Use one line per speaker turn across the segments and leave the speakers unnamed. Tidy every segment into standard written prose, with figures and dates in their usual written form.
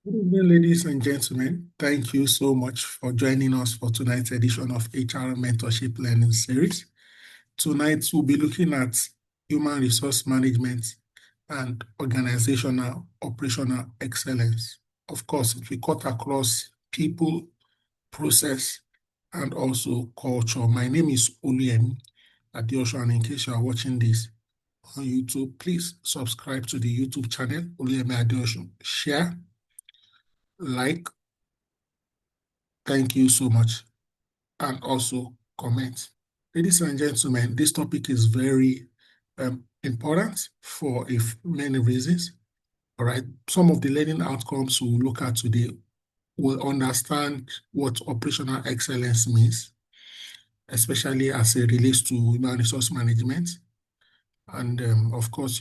Good evening, ladies and gentlemen. Thank you so much for joining us for tonight's edition of HR Mentorship Learning Series. Tonight, we'll be looking at human resource management and organizational operational excellence. Of course, it will cut across people, process, and also culture. My name is Oluyemi Adeosun, and in case you are watching this on YouTube, please subscribe to the YouTube channel, Oluyemi Adeosun. Share, like, thank you so much, and also comment. Ladies and gentlemen, this topic is very important for many reasons. All right, some of the learning outcomes we'll look at today will understand what operational excellence means, especially as it relates to human resource management. And of course,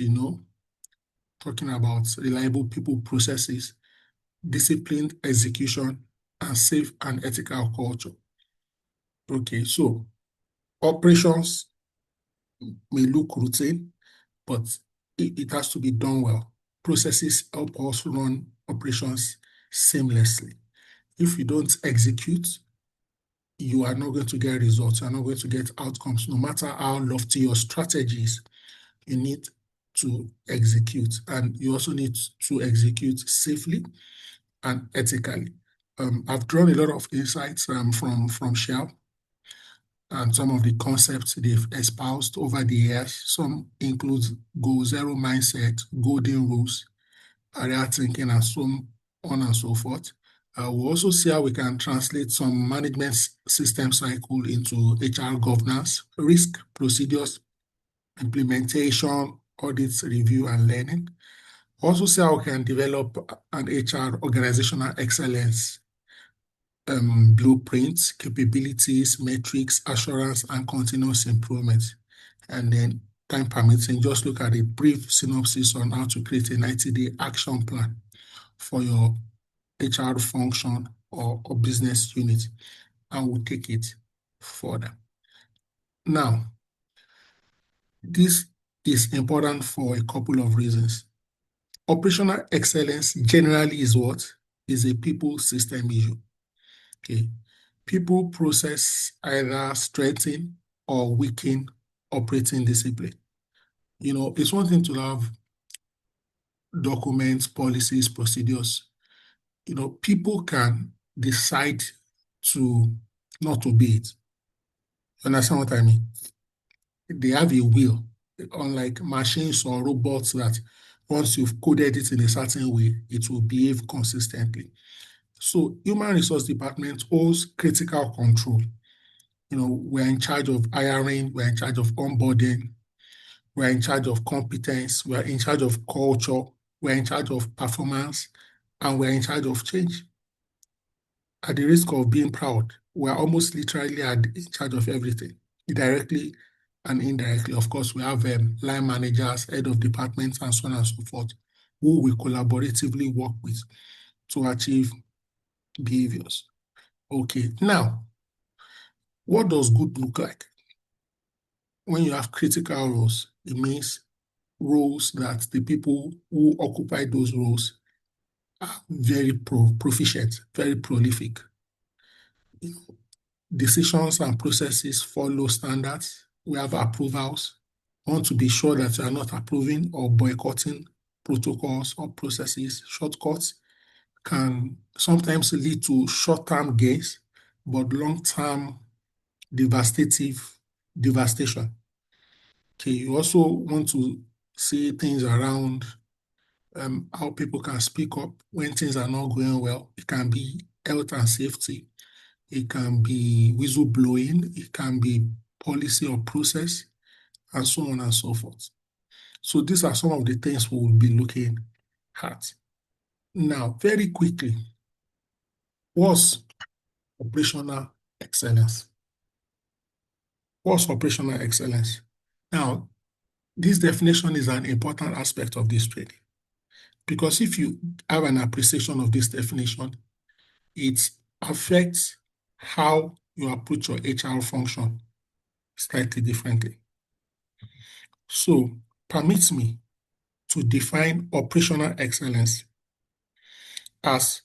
talking about reliable people processes, disciplined execution, and safe and ethical culture. Okay, so operations may look routine, but it has to be done well. Processes help us run operations seamlessly. If you don't execute, you are not going to get results. You are not going to get outcomes. No matter how lofty your strategies, you need to execute. And you also need to execute safely and ethically. I've drawn a lot of insights from Shell and some of the concepts they've espoused over the years. Some include goal zero mindset, golden rules, area thinking, and so on and so forth. We'll also see how we can translate some management system cycle into HR governance, risk procedures, implementation, audits, review, and learning. Also see how we can develop an HR organizational excellence blueprints, capabilities, metrics, assurance, and continuous improvement. And then, time permitting, just look at a brief synopsis on how to create a 90-day action plan for your HR function or business unit, and we'll take it further. Now, this is important for a couple of reasons. Operational excellence generally is what? Is a people system issue. Okay. People process either strengthen or weaken operating discipline. It's one thing to have documents, policies, procedures. People can decide to not obey it. You understand what I mean? They have a will, unlike machines or robots that once you've coded it in a certain way, it will behave consistently. So human resource department holds critical control. We're in charge of hiring, we're in charge of onboarding, we're in charge of competence, we're in charge of culture, we're in charge of performance, and we're in charge of change. At the risk of being proud, we're almost literally in charge of everything, directly and indirectly. Of course, we have line managers, head of departments, and so on and so forth, who we collaboratively work with to achieve behaviors. Okay, now, what does good look like? When you have critical roles, it means roles that the people who occupy those roles are very proficient, very prolific. Decisions and processes follow standards. We have approvals. We want to be sure that you are not approving or boycotting protocols or processes. Shortcuts can sometimes lead to short-term gains, but long-term devastation. Okay, you also want to see things around how people can speak up when things are not going well. It can be health and safety. It can be whistleblowing. It can be policy or process, and so on and so forth. So these are some of the things we will be looking at. Now, very quickly, what's operational excellence? What's operational excellence? Now, this definition is an important aspect of this training because if you have an appreciation of this definition, it affects how you approach your HR function slightly differently. So, permit me to define operational excellence as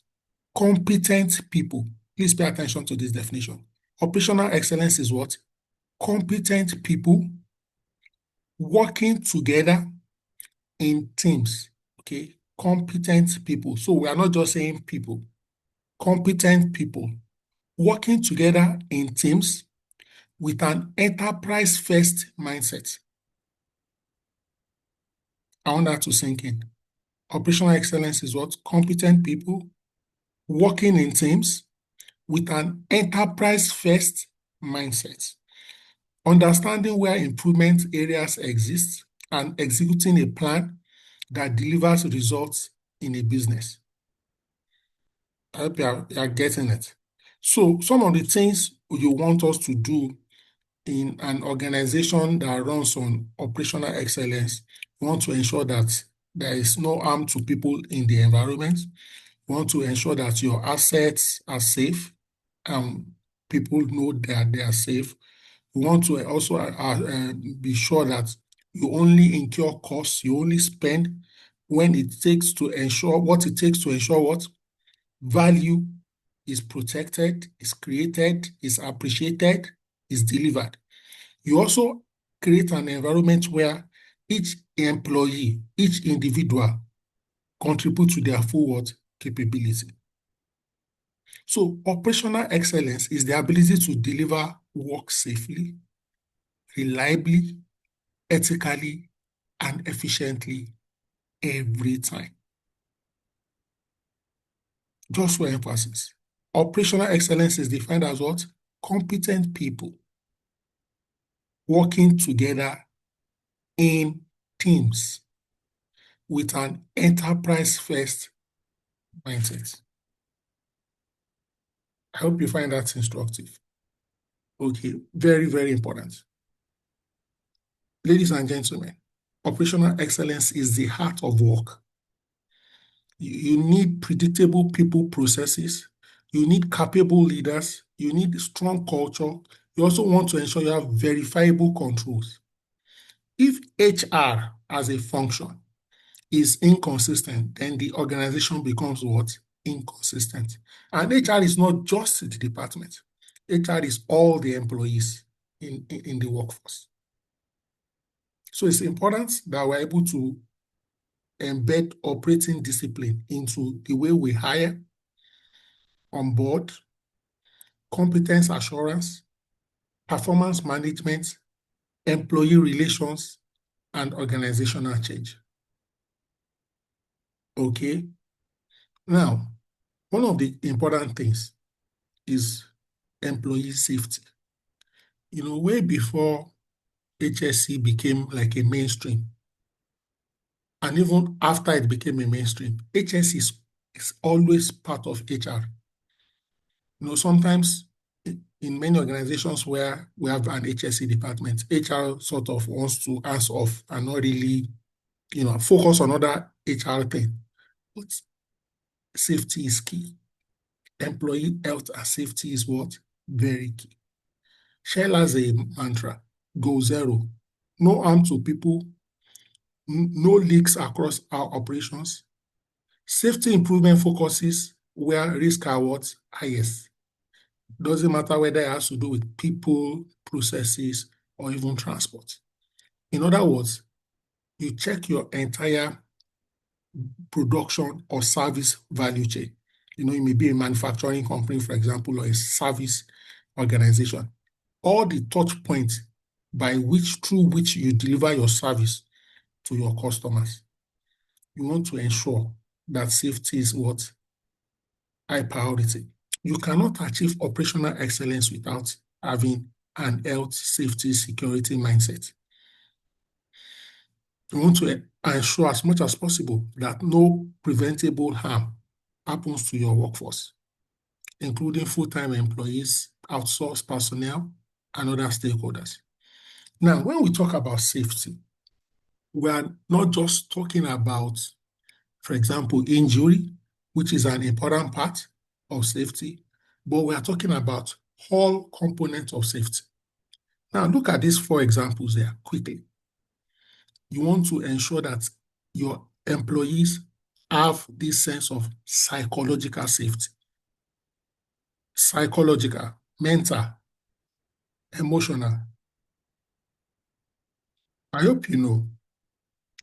competent people. Please pay attention to this definition. Operational excellence is what? Competent people working together in teams. Okay, competent people. So we are not just saying people, competent people working together in teams with an enterprise first mindset. I want that to sink in. Operational excellence is what? Competent people working in teams with an enterprise first mindset. Understanding where improvement areas exist and executing a plan that delivers results in a business. I hope you are getting it. So some of the things you want us to do in an organization that runs on operational excellence, we want to ensure that there is no harm to people in the environment. We want to ensure that your assets are safe and people know that they are safe. We want to also be sure that you only incur costs, you only spend when it takes to ensure what it takes to ensure what value is protected, is created, is appreciated, is delivered. You also create an environment where each employee, each individual contribute to their full capability. So operational excellence is the ability to deliver work safely, reliably, ethically, and efficiently every time. Just for emphasis, operational excellence is defined as what? Competent people working together in teams with an enterprise first mindset. I hope you find that instructive. Okay, very, very important. Ladies and gentlemen, operational excellence is the heart of work. You need predictable people processes. You need capable leaders. You need strong culture. You also want to ensure you have verifiable controls. If HR as a function is inconsistent, then the organization becomes what? Inconsistent. And HR is not just the department. HR is all the employees in the workforce. So it's important that we're able to embed operating discipline into the way we hire, onboard, competence assurance, performance management, employee relations, and organizational change. Okay. Now, one of the important things is employee safety. Way before HSE became like a mainstream, and even after it became a mainstream, HSE is always part of HR. Sometimes in many organizations where we have an HSE department, HR sort of wants to hands off and not really, focus on other HR things. But safety is key. Employee health and safety is what? Very key. Shell has a mantra, go zero. No harm to people, no leaks across our operations. Safety improvement focuses where risk are what? Highest. Doesn't matter whether it has to do with people, processes, or even transport. In other words, you check your entire production or service value chain. You may be a manufacturing company, for example, or a service organization. All the touch points through which you deliver your service to your customers. You want to ensure that safety is what? High priority. You cannot achieve operational excellence without having an health, safety, security mindset. You want to ensure as much as possible that no preventable harm happens to your workforce, including full-time employees, outsourced personnel, and other stakeholders. Now, when we talk about safety, we are not just talking about, for example, injury, which is an important part of safety, but we are talking about all components of safety. Now, look at these 4 examples here quickly. You want to ensure that your employees have this sense of psychological safety. Psychological, mental, emotional. I hope you know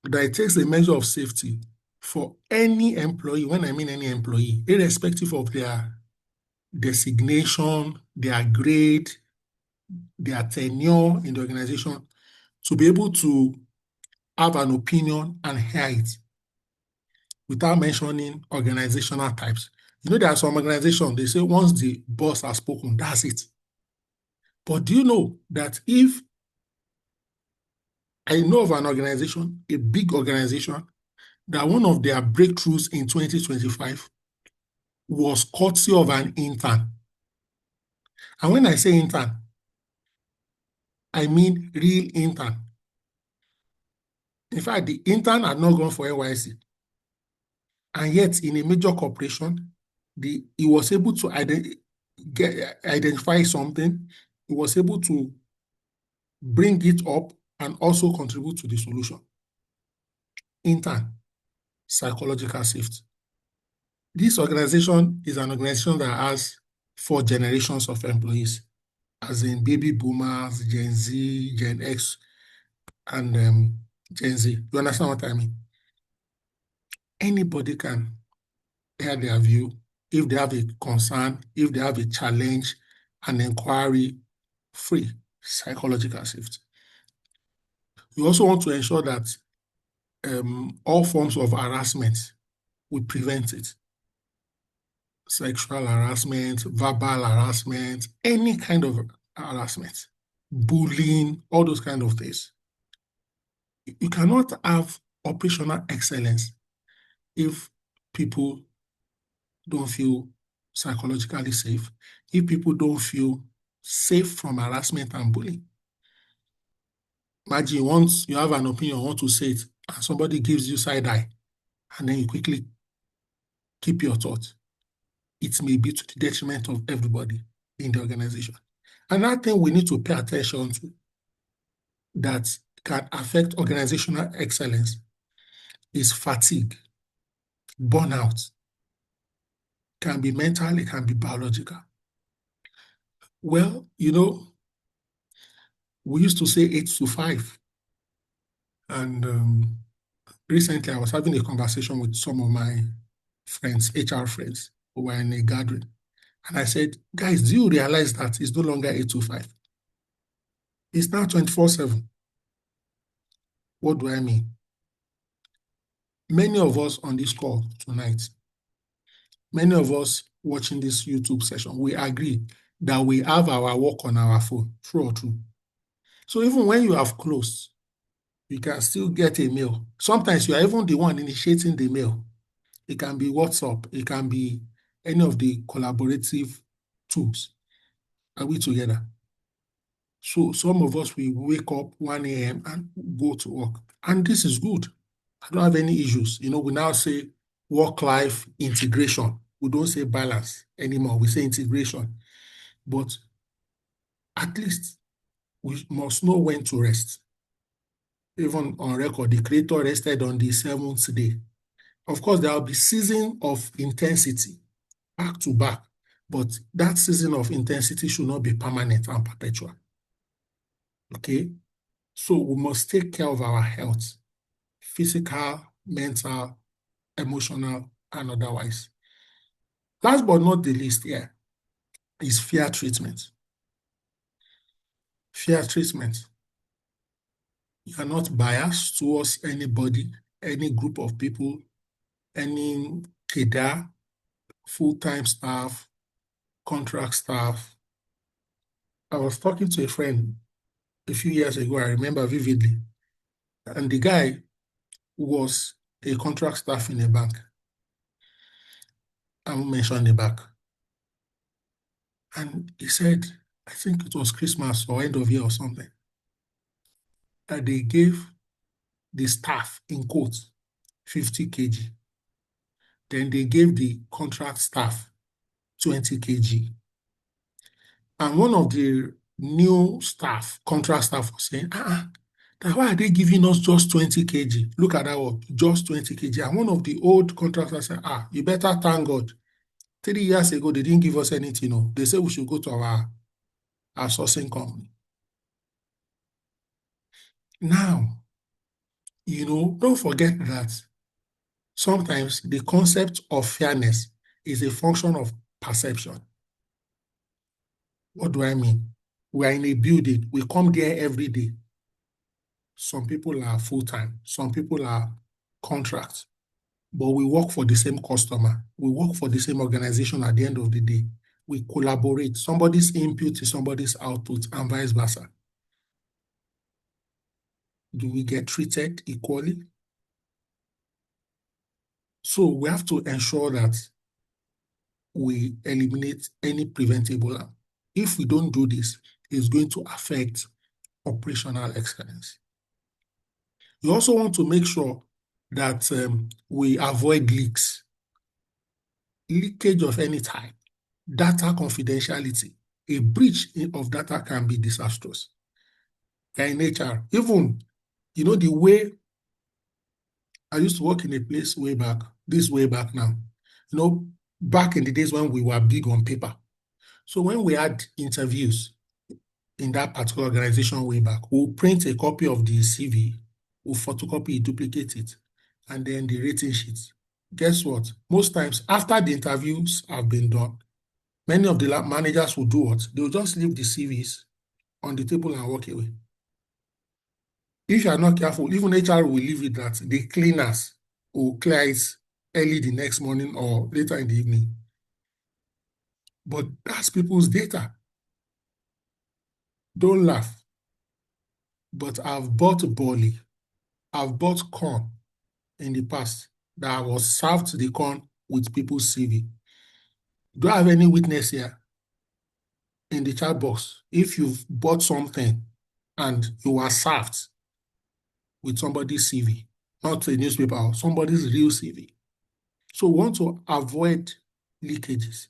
that it takes a measure of safety for any employee, when I mean any employee, irrespective of their designation, their grade, their tenure in the organization, to be able to have an opinion and hear it without mentioning organizational types. You know, there are some organizations, they say once the boss has spoken, that's it. But do you know that if I know of an organization, a big organization, that one of their breakthroughs in 2025 was courtesy of an intern. And when I say intern, I mean real intern. In fact, the intern had not gone for NYC. And yet, in a major corporation, he was able to identify something. He was able to bring it up and also contribute to the solution. Intern, psychological safety. This organization is an organization that has 4 generations of employees, as in baby boomers, Gen Z, Gen X, and Gen Z. You understand what I mean? Anybody can hear their view if they have a concern, if they have a challenge, an inquiry, free psychological safety. We also want to ensure that all forms of harassment, we prevent it. Sexual harassment, verbal harassment, any kind of harassment, bullying, all those kind of things. You cannot have operational excellence if people don't feel psychologically safe, if people don't feel safe from harassment and bullying. Imagine once you have an opinion, want to say it, and somebody gives you side eye, and then you quickly keep your thoughts. It may be to the detriment of everybody in the organization. Another thing we need to pay attention to that can affect organizational excellence is fatigue, burnout. It can be mental, it can be biological. Well, you know, we used to say 8 to 5. And recently I was having a conversation with some of my friends, HR friends, who were in a gathering. And I said, guys, do you realize that it's no longer 8 to 5? It's now 24/7. What do I mean? Many of us on this call tonight, many of us watching this YouTube session, we agree that we have our work on our phone, true or true. So even when you have closed, you can still get a mail. Sometimes you are even the one initiating the mail. It can be WhatsApp, it can be any of the collaborative tools. Are we together? So some of us, we wake up 1 a.m. and go to work. And this is good. I don't have any issues. You know, we now say work-life integration. We don't say balance anymore. We say integration. But at least we must know when to rest. Even on record, the Creator rested on the 7th day. Of course, there will be season of intensity, back to back. But that season of intensity should not be permanent and perpetual. Okay? So we must take care of our health, physical, mental, emotional, and otherwise. Last but not the least here is fear treatment. Fear treatment. You are not biased towards anybody, any group of people, any cadre, full-time staff, contract staff. I was talking to a friend a few years ago, I remember vividly, and the guy was a contract staff in a bank. I won't mention the bank. And he said, I think it was Christmas or end of year or something, that they gave the staff, in quotes, 50 kg. Then they gave the contract staff 20 kg. And one of the new staff, contract staff, was saying, That why are they giving us just 20 kg? Look at that one, just 20 kg. And one of the old contractors said, you better thank God. 3 years ago, they didn't give us anything. No. They said we should go to our sourcing company. Now, don't forget that sometimes the concept of fairness is a function of perception. What do I mean? We are in a building, we come there every day. Some people are full-time, some people are contract, but we work for the same customer. We work for the same organization at the end of the day. We collaborate. Somebody's input is somebody's output and vice versa. Do we get treated equally? So we have to ensure that we eliminate any preventable harm. If we don't do this, it's going to affect operational excellence. You also want to make sure that we avoid leaks, leakage of any type, data confidentiality. A breach of data can be disastrous. In HR, even, the way I used to work in a place way back, this way back now, back in the days when we were big on paper. So when we had interviews in that particular organization way back, we'll print a copy of the CV, we'll photocopy it, duplicate it, and then the rating sheets. Guess what? Most times, after the interviews have been done, many of the managers will do what? They'll just leave the CVs on the table and walk away. If you are not careful, even HR will leave it that the cleaners will clear it early the next morning or later in the evening. But that's people's data. Don't laugh. But I've bought barley. I've bought corn in the past that I was served the corn with people's CV. Do I have any witness here in the chat box? If you've bought something and you are served with somebody's CV, not a newspaper, somebody's real CV. So we want to avoid leakages.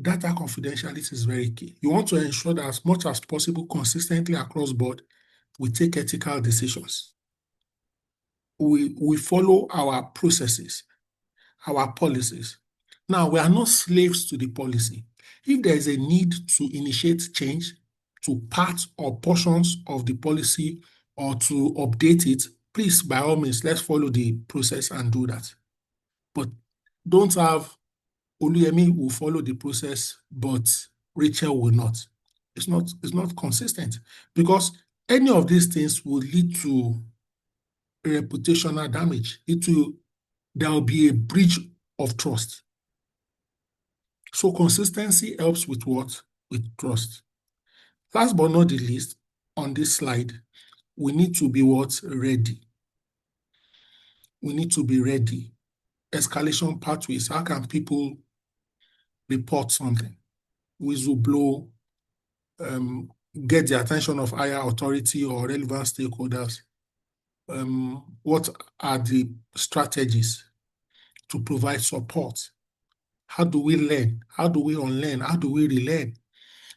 Data confidentiality is very key. You want to ensure that as much as possible, consistently across board, we take ethical decisions. We follow our processes, our policies. Now, we are not slaves to the policy. If there is a need to initiate change to parts or portions of the policy or to update it, please, by all means, let's follow the process and do that. But don't have Oluyemi will follow the process, but Rachel will not. It's not consistent, because any of these things will lead to reputational damage. There will be a breach of trust. So consistency helps with what? With trust. Last but not the least, on this slide, we need to be what? Ready. We need to be ready. Escalation pathways. How can people report something? Whistleblow, get the attention of higher authority or relevant stakeholders. What are the strategies to provide support? How do we learn? How do we unlearn? How do we relearn?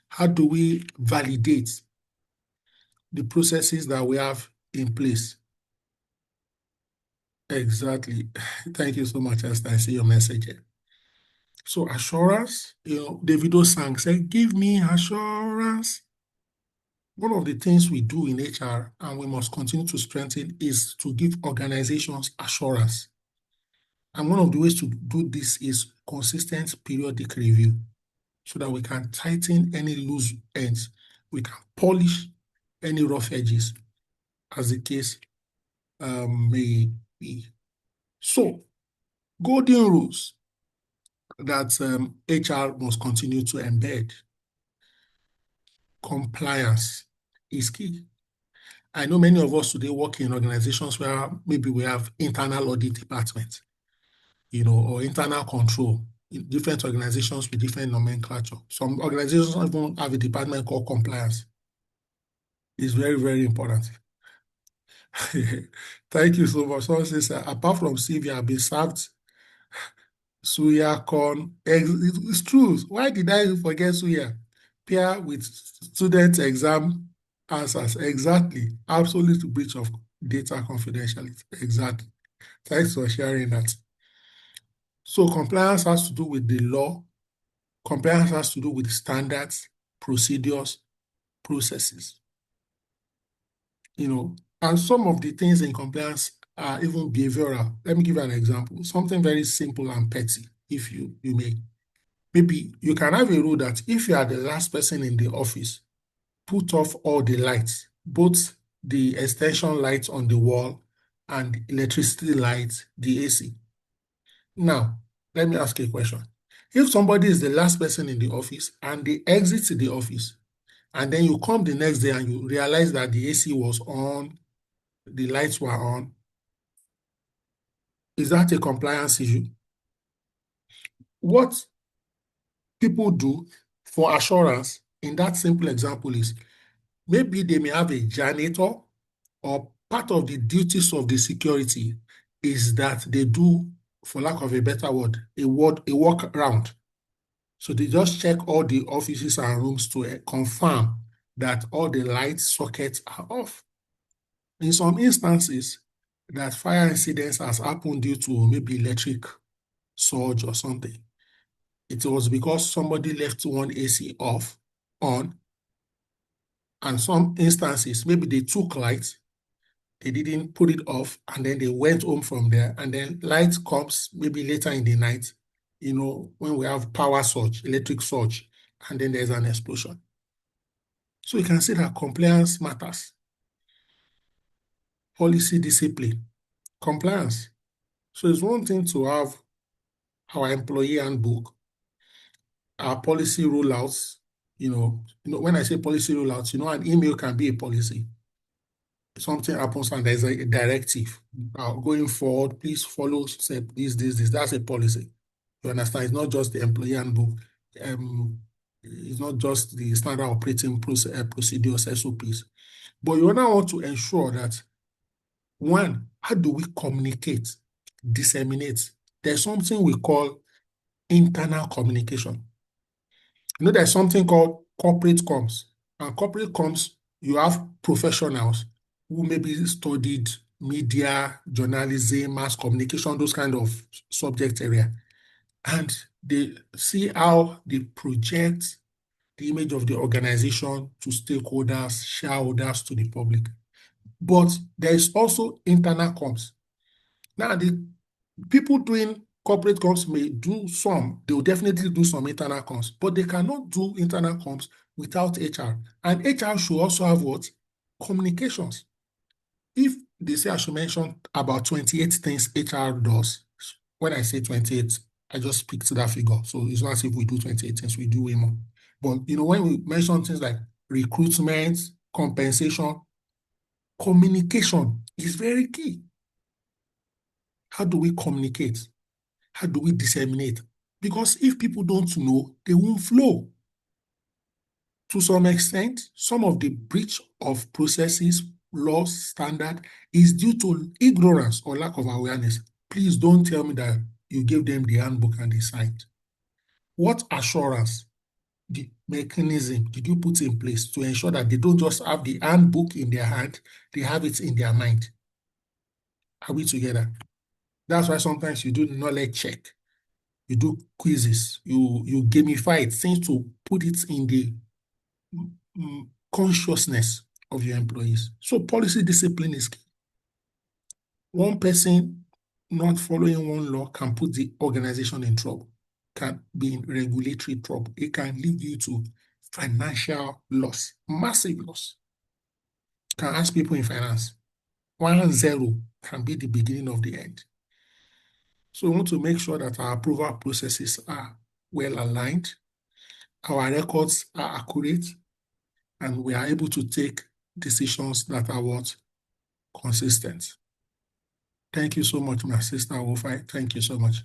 How do we validate the processes that we have in place? Exactly. Thank you so much, Esther. I see your message here. So assurance, Davido sang said, give me assurance. One of the things we do in HR, and we must continue to strengthen, is to give organizations assurance. And one of the ways to do this is consistent periodic review, so that we can tighten any loose ends, we can polish any rough edges, as the case may be. So, golden rules that HR must continue to embed. Compliance is key. I know many of us today work in organizations where maybe we have internal audit departments, or internal control in different organizations with different nomenclature. Some organizations even have a department called compliance. It's very, very important. Thank you so much. Someone says, apart from CV, I've been served suya, corn, eggs. It's true. Why did I forget suya? Pair with student exam answers. Exactly. Absolute breach of data confidentiality. Exactly. Thanks for sharing that. So compliance has to do with the law. Compliance has to do with standards, procedures, processes. And some of the things in compliance are even behavioral. Let me give you an example. Something very simple and petty, if you may. Maybe you can have a rule that if you are the last person in the office, put off all the lights, both the extension lights on the wall and the electricity lights, the AC. Now, let me ask you a question. If somebody is the last person in the office and they exit the office, and then you come the next day and you realize that the AC was on, the lights were on, is that a compliance issue? What people do for assurance in that simple example is maybe they may have a janitor, or part of the duties of the security is that they do, for lack of a better word, a walk around. So they just check all the offices and rooms to confirm that all the light sockets are off. In some instances, that fire incidents has happened due to maybe electric surge or something. It was because somebody left one AC off, on, and some instances, maybe they took light, they didn't put it off, and then they went home from there, and then light comes maybe later in the night, when we have power surge, electric surge, and then there's an explosion. So you can see that compliance matters. Policy discipline, compliance. So it's one thing to have our employee handbook, our policy rollouts. When I say policy rollouts, an email can be a policy. Something happens and there's a directive going forward, please follow step this. That's a policy. You understand? It's not just the employee handbook. It's not just the standard operating procedures, SOPs. But you now want to ensure that, one, how do we communicate, disseminate? There's something we call internal communication. There's something called corporate comms. And corporate comms, you have professionals who maybe studied media, journalism, mass communication, those kind of subject area. And they see how they project the image of the organization to stakeholders, shareholders, to the public. But there is also internal comms. Now, the people doing corporate comms may do some, they will definitely do some internal comms, but they cannot do internal comms without HR. And HR should also have what? Communications. If they say I should mention about 28 things HR does, when I say 28, I just picked that figure. So it's not as if we do 28 things, we do way more. But when we mention things like recruitment, compensation, communication is very key. How do we communicate? How do we disseminate? Because if people don't know, they won't flow. To some extent, some of the breach of processes, laws, standard is due to ignorance or lack of awareness. Please don't tell me that you gave them the handbook and they signed. What assurance, the mechanism did you put in place to ensure that they don't just have the handbook in their hand, they have it in their mind? Are we together? That's why sometimes you do knowledge check. You do quizzes, you gamify it, things to put it in the consciousness of your employees. So policy discipline is key. One person not following one law can put the organization in trouble, can be in regulatory trouble. It can lead you to financial loss, massive loss. Can ask people in finance. 1-0 can be the beginning of the end. So we want to make sure that our approval processes are well aligned, our records are accurate, and we are able to take decisions that are what? Consistent. Thank you so much, my sister Wofai. Thank you so much.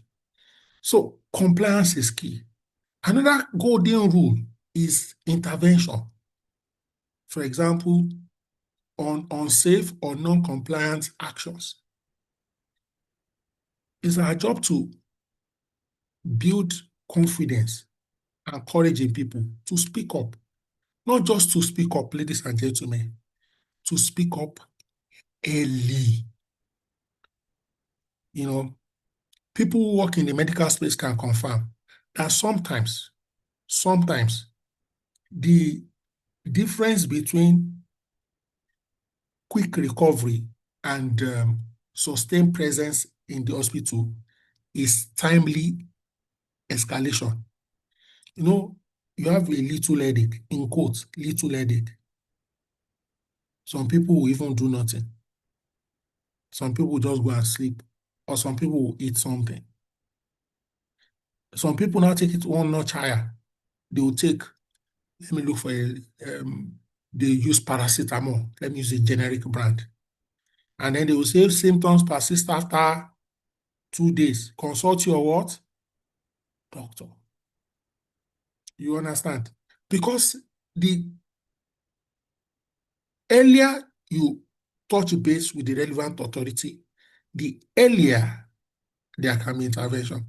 So compliance is key. Another golden rule is intervention. For example, on unsafe or non-compliant actions. It's our job to build confidence and courage in people to speak up. Not just to speak up, ladies and gentlemen, to speak up early. People who work in the medical space can confirm that sometimes the difference between quick recovery and sustained presence in the hospital is timely escalation. You have a little headache, in quotes, little headache. Some people will even do nothing. Some people will just go and sleep, or some people will eat something. Some people now take it one notch higher. They will take, let me look for they use paracetamol. Let me use a generic brand. And then they will say symptoms persist after 2 days. Consult your what? Doctor. You understand? Because the earlier you touch base with the relevant authority, the earlier there can be intervention.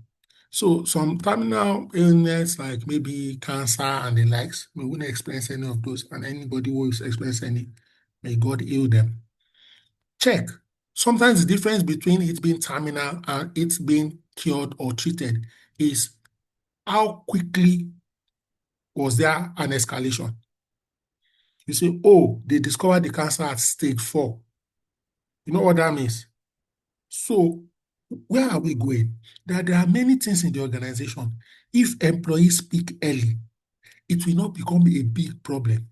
So some terminal illness like maybe cancer and the likes, we wouldn't experience any of those, and anybody who is experiencing any, may God heal them. Check. Sometimes the difference between it being terminal and it being cured or treated is how quickly was there an escalation. You say, oh, they discovered the cancer at stage 4. You know what that means? So where are we going? There are many things in the organization. If employees speak early, it will not become a big problem.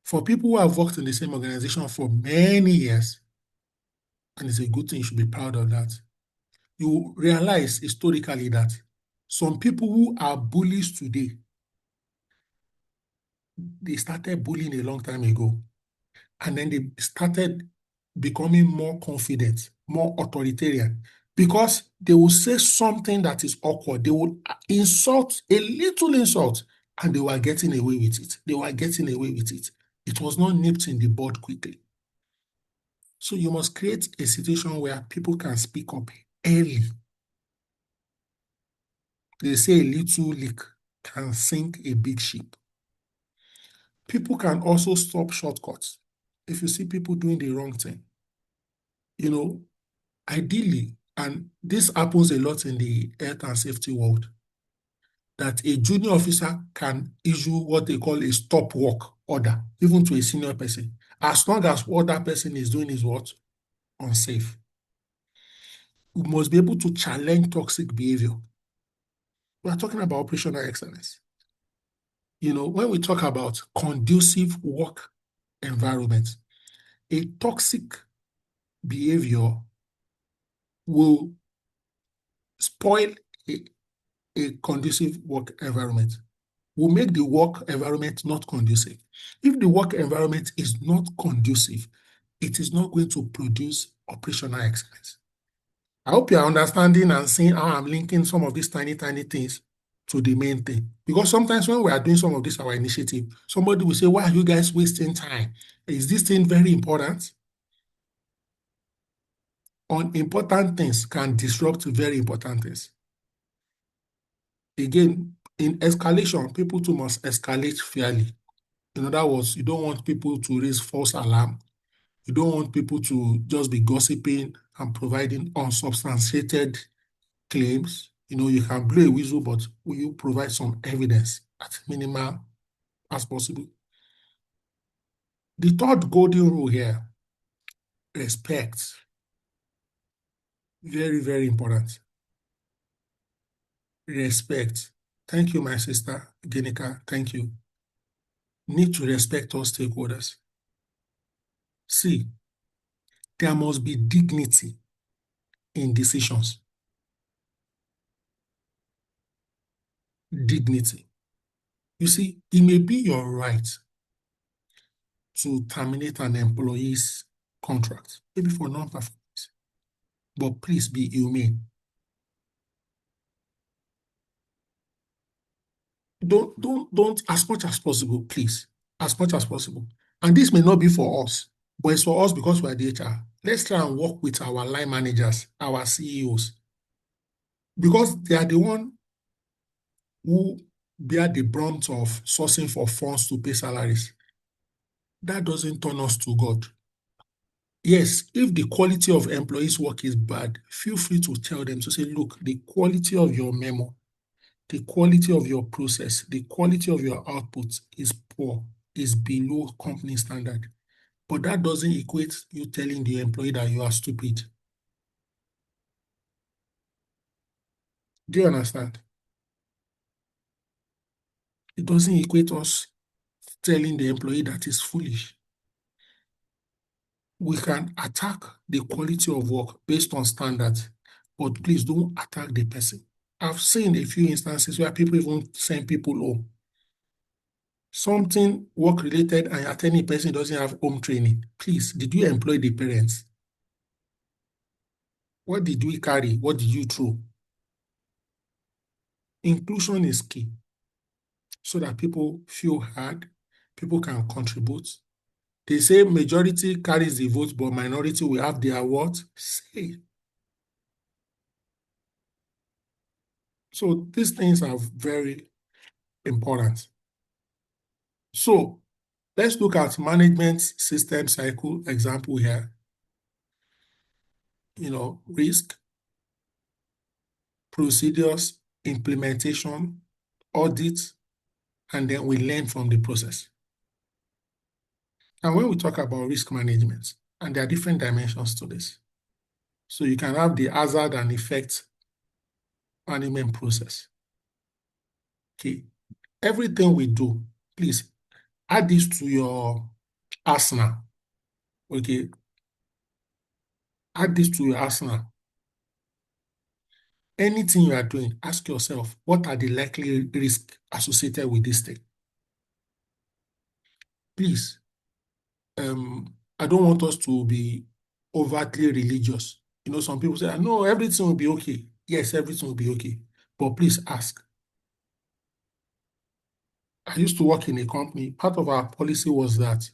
For people who have worked in the same organization for many years, and it's a good thing, you should be proud of that, you realize historically that some people who are bullies today, they started bullying a long time ago. And then they started becoming more confident, more authoritarian, because they will say something that is awkward. They will insult, a little insult, and they were getting away with it. They were getting away with it. It was not nipped in the bud quickly. So you must create a situation where people can speak up early. They say a little leak can sink a big ship. People can also stop shortcuts. If you see people doing the wrong thing, ideally, and this happens a lot in the health and safety world, that a junior officer can issue what they call a stop work order, even to a senior person, as long as what that person is doing is what? Unsafe. We must be able to challenge toxic behavior. We are talking about operational excellence. When we talk about conducive work environment, a toxic behavior will spoil a conducive work environment, will make the work environment not conducive. If the work environment is not conducive, it is not going to produce operational excellence. I hope you are understanding and seeing how I'm linking some of these tiny, tiny things to the main thing. Because sometimes when we are doing some of this, our initiative, somebody will say, why are you guys wasting time? Is this thing very important? Unimportant things can disrupt very important things. Again, in escalation, people too must escalate fairly. In other words, you don't want people to raise false alarm. You don't want people to just be gossiping and providing unsubstantiated claims. You can blow a whistle, but will you provide some evidence at minimal as possible? The third golden rule here, respect. Very, very important. Respect. Thank you, my sister, Genika. Thank you. Need to respect all stakeholders. See, there must be dignity in decisions. Dignity. You see, it may be your right to terminate an employee's contract, maybe for non-performance, but please be humane. Don't, as much as possible, please, as much as possible. And this may not be for us, but it's for us because we are the HR. Let's try and work with our line managers, our CEOs, because they are the one who bear the brunt of sourcing for funds to pay salaries. That doesn't turn us to God. Yes, if the quality of employees' work is bad, feel free to tell them to say, look, the quality of your memo, the quality of your process, the quality of your output is poor, is below company standard. But that doesn't equate you telling the employee that you are stupid. Do you understand? It doesn't equate us telling the employee that is foolish. We can attack the quality of work based on standards, but please don't attack the person. I've seen a few instances where people even send people home. Something work related and you're telling the person doesn't have home training. Please, did you employ the parents? What did we carry? What did you throw? Inclusion is key so that people feel heard, people can contribute. They say majority carries the vote, but minority will have their what? Say. So these things are very important. So let's look at management system cycle example here. Risk, procedures, implementation, audit, and then we learn from the process. And when we talk about risk management, and there are different dimensions to this. So you can have the hazard and effect management process. Okay. Everything we do, please add this to your arsenal. Okay. Add this to your arsenal. Anything you are doing, ask yourself, what are the likely risks associated with this thing? Please, I don't want us to be overtly religious. Some people say, no, everything will be okay. Yes, everything will be okay. But please ask. I used to work in a company. Part of our policy was that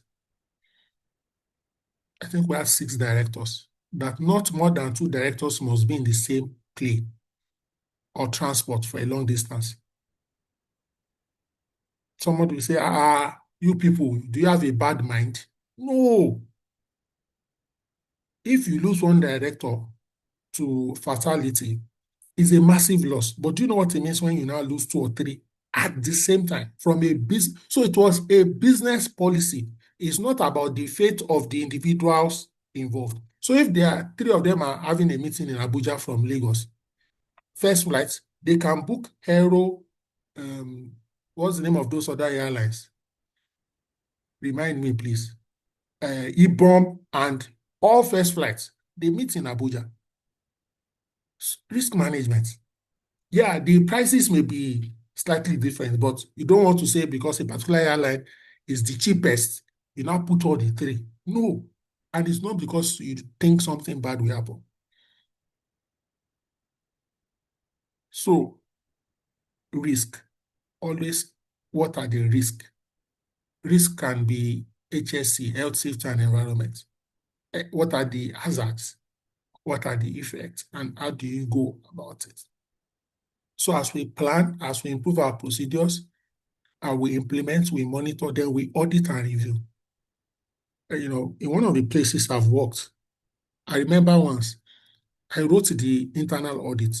I think we had 6 directors, that not more than 2 directors must be in the same plane or transport for a long distance. Somebody will say, you people, do you have a bad mind? No. If you lose one director to fatality, it's a massive loss. But do you know what it means when you now lose 2 or 3 at the same time from a business? So it was a business policy. It's not about the fate of the individuals involved. So if there are 3 of them are having a meeting in Abuja from Lagos, first flight, they can book Aero, what's the name of those other airlines? Remind me, please. IBOM and all first flights, they meet in Abuja. Risk management. Yeah, the prices may be slightly different, but you don't want to say because a particular airline is the cheapest, you now put all the 3. No. And it's not because you think something bad will happen. So, risk. Always, what are the risks? Risk can be HSE, health, safety, and environment. What are the hazards? What are the effects? And how do you go about it? So as we plan, as we improve our procedures, and we implement, we monitor, then we audit and review. In one of the places I've worked, I remember once I wrote the internal audit.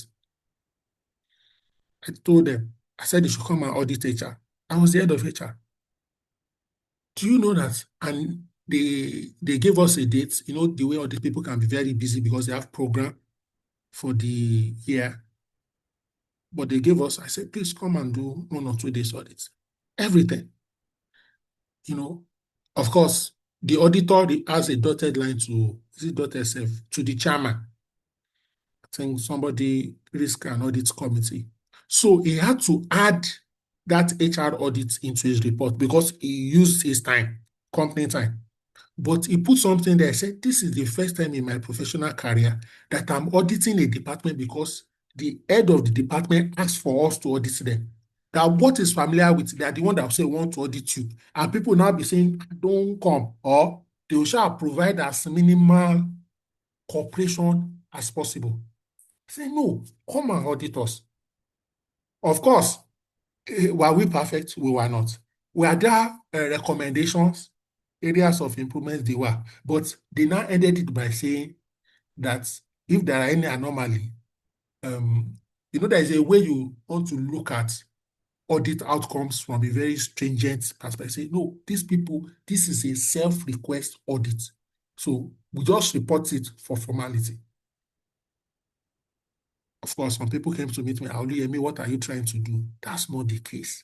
I told them, I said they should come and audit HR. I was the head of HR. Do you know that? And they gave us a date. The way audit people can be very busy because they have program for the year. But they gave us, I said, please come and do 1 or 2 days audits. Everything. Of course, the auditor has a dotted line to, is it .sf, to the chairman. I think somebody risk and audit committee. So he had to add that HR audit into his report because he used his time, company time. But he put something there, said, this is the first time in my professional career that I'm auditing a department because the head of the department asked for us to audit them. That what is familiar with, they are the one that will say, want to audit you. And people now be saying, don't come, or they shall provide as minimal cooperation as possible. I say, no, come and audit us. Of course, Were we perfect? We were not. Were there recommendations, areas of improvement? They were. But they now ended it by saying that if there are any anomaly, um, there is a way you want to look at audit outcomes from a very stringent perspective. Say, no, these people, this is a self-request audit. So we just report it for formality. Of course, some people came to meet me, Aoluyemi, what are you trying to do? That's not the case.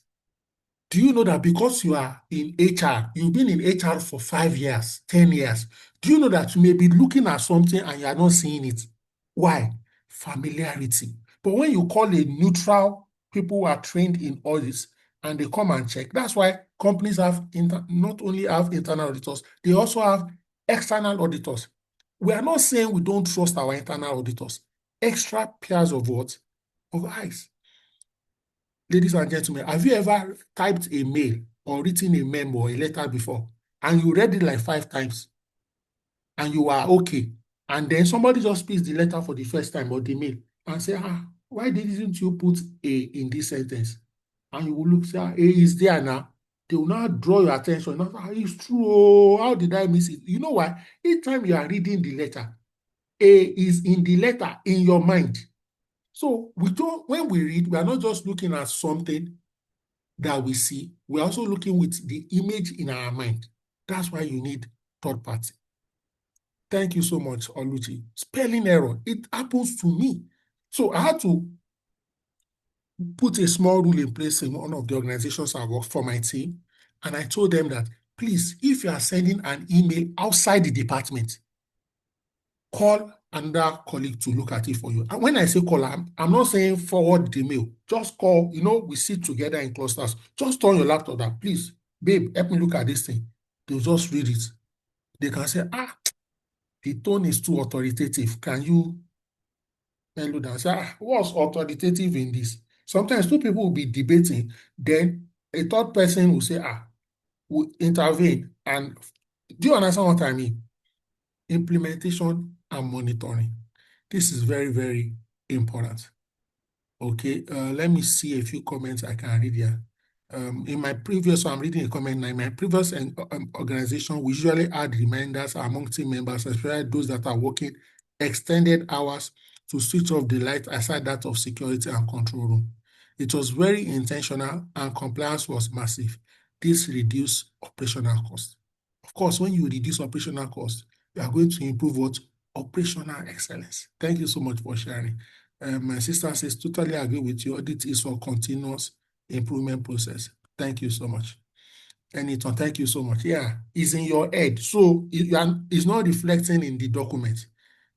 Do you know that because you are in HR, you've been in HR for 5 years, 10 years, do you know that you may be looking at something and you are not seeing it? Why? Familiarity. But when you call a neutral, people who are trained in audits and they come and check, that's why companies have not only have internal auditors, they also have external auditors. We are not saying we don't trust our internal auditors. Extra pairs of what? Of eyes. Ladies and gentlemen, have you ever typed a mail or written a memo or a letter before and you read it like 5 times and you are okay? And then somebody just speaks the letter for the first time or the mail and say, why didn't you put A in this sentence? And you will look, say, A is there now. They will now draw your attention. Now, it's true. Oh, how did I miss it? You know why? Each time you are reading the letter, A is in the letter in your mind. So when we read, we are not just looking at something that we see, we're also looking with the image in our mind. That's why you need third party. Thank you so much, Oluchi. Spelling error, it happens to me. So I had to put a small rule in place in one of the organizations I work for my team. And I told them that, please, if you are sending an email outside the department, call another colleague to look at it for you. And when I say call, I'm not saying forward the mail. Just call, we sit together in clusters. Just turn your laptop down. Please, babe, help me look at this thing. They'll just read it. They can say, the tone is too authoritative. Can you mellow down? Say, what's authoritative in this? Sometimes two people will be debating. Then a third person will say, will intervene. And do you understand what I mean? Implementation and monitoring. This is very, very important. Okay, let me see a few comments I can read here. In my previous, so I'm reading a comment now. In my previous organization, we usually add reminders among team members, especially those that are working extended hours to switch off the light aside that of security and control room. It was very intentional and compliance was massive. This reduced operational costs. Of course, when you reduce operational costs, you are going to improve what? Operational excellence. Thank you so much for sharing. My sister says, totally agree with you. Audit is for continuous improvement process. Thank you so much. Anything, thank you so much. Yeah, it's in your head. So it's not reflecting in the document.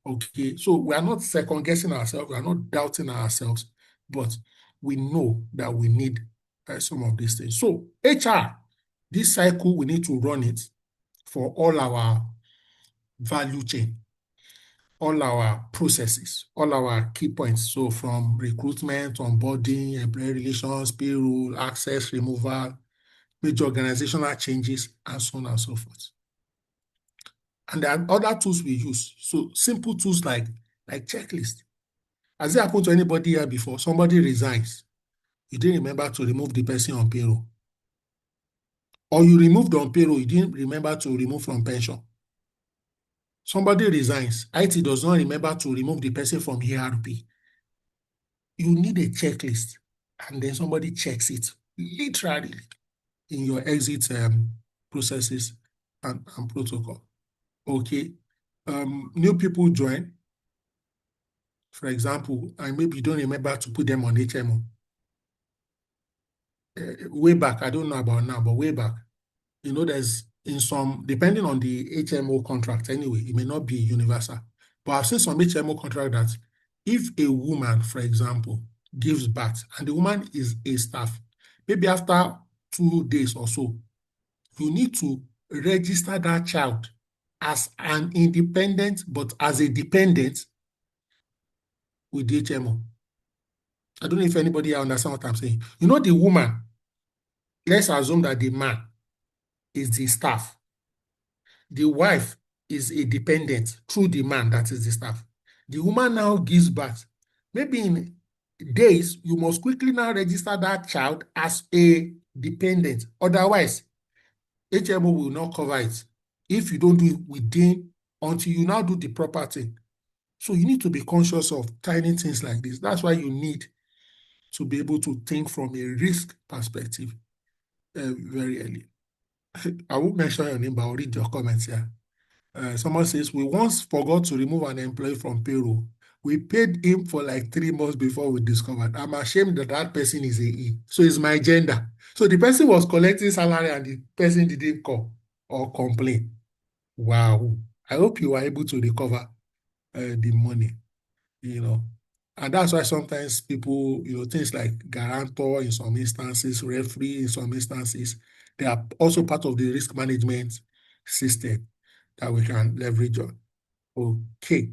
Okay, so we are not second guessing ourselves. We are not doubting ourselves, but we know that we need some of these things. So HR, this cycle, we need to run it for all our value chain, all our processes, all our key points. So from recruitment, onboarding, employee relations, payroll, access, removal, major organizational changes, and so on and so forth. And there are other tools we use. So simple tools like checklist. Has it happened to anybody here before? Somebody resigns. You didn't remember to remove the person on payroll. Or you removed on payroll, you didn't remember to remove from pension. Somebody resigns. IT does not remember to remove the person from ERP. You need a checklist, and then somebody checks it literally in your exit processes and protocol. Okay. New people join, for example, and maybe you don't remember to put them on HMO. Way back, I don't know about now, but way back, there's in some, depending on the HMO contract anyway, it may not be universal. But I've seen some HMO contract that if a woman, for example, gives birth and the woman is a staff, maybe after 2 days or so, you need to register that child as an independent, but as a dependent with the HMO. I don't know if anybody understands what I'm saying. The woman, let's assume that the man is the staff. The wife is a dependent through the man that is the staff. The woman now gives birth. Maybe in days, you must quickly now register that child as a dependent. Otherwise, HMO will not cover it if you don't do it within, until you now do the proper thing. So you need to be conscious of tiny things like this. That's why you need to be able to think from a risk perspective very early. I won't mention your name, but I'll read your comments here. Someone says, we once forgot to remove an employee from payroll. We paid him for like 3 months before we discovered. I'm ashamed that that person is a E. So it's my gender. So the person was collecting salary and the person didn't call or complain. Wow. I hope you were able to recover the money, you know. And that's why sometimes people, things like guarantor in some instances, referee in some instances, they are also part of the risk management system that we can leverage on. Okay.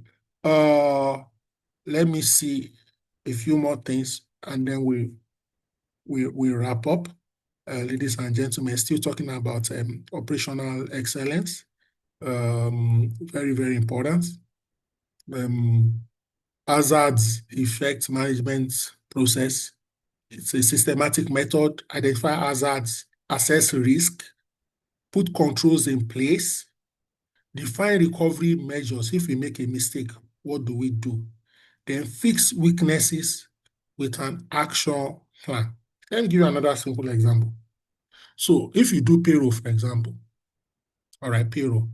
Let me see a few more things and then we wrap up. Ladies and gentlemen, still talking about operational excellence. Very, very important. Hazards effect management process. It's a systematic method. Identify hazards, assess risk, put controls in place, define recovery measures. If we make a mistake, what do we do? Then fix weaknesses with an action plan. Let me give you another simple example. So if you do payroll, for example, all right, payroll,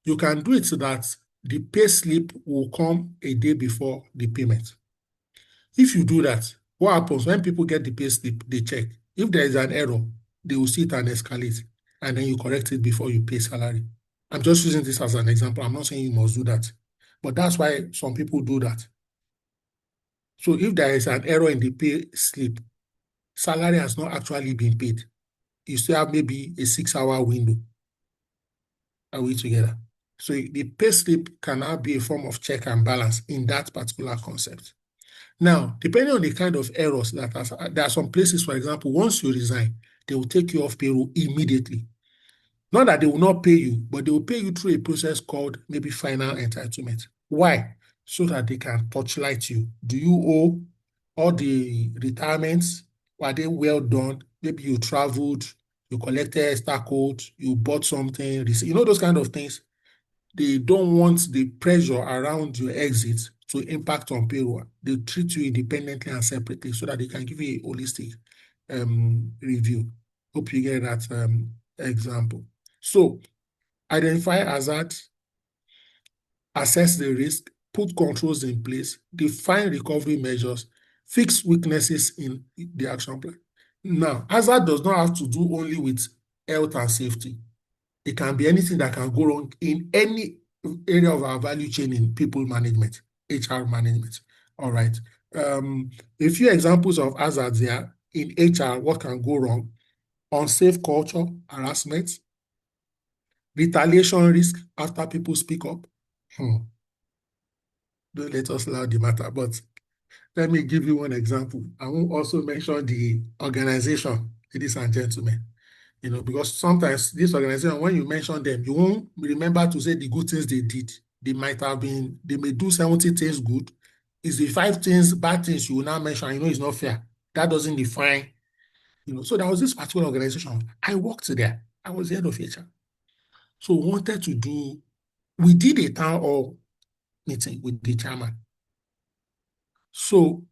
you can do it so that the pay slip will come a day before the payment. If you do that, what happens when people get the pay slip, they check. If there is an error, they will see it and escalate, and then you correct it before you pay salary. I'm just using this as an example. I'm not saying you must do that, but that's why some people do that. So if there is an error in the pay slip, salary has not actually been paid, you still have maybe a 6-hour window. Are we together? So the pay slip can now be a form of check and balance in that particular concept. Now, depending on the kind of errors that there are some places, for example, once you resign, they will take you off payroll immediately. Not that they will not pay you, but they will pay you through a process called maybe final entitlement. Why? So that they can touchlight you. Do you owe all the retirements? Were they well done? Maybe you traveled, you collected extra code, you bought something, those kind of things. They don't want the pressure around your exit to impact on payroll. They treat you independently and separately so that they can give you a holistic review. Hope you get that example. So identify hazards, assess the risk, put controls in place, define recovery measures, fix weaknesses in the action plan. Now, hazard does not have to do only with health and safety. It can be anything that can go wrong in any area of our value chain in people management, HR management. All right. A few examples of hazards there in HR, what can go wrong? Unsafe culture, harassment, retaliation risk after people speak up. Don't let us loud the matter, but let me give you one example. I will also mention the organization, ladies and gentlemen. Because sometimes this organization, when you mention them, you won't remember to say the good things they did. They may do 70 things good. It's the 5 things, bad things you will now mention. It's not fair. That doesn't define, So there was this particular organization. I worked there. I was the head of HR. So we did a town hall meeting with the chairman. So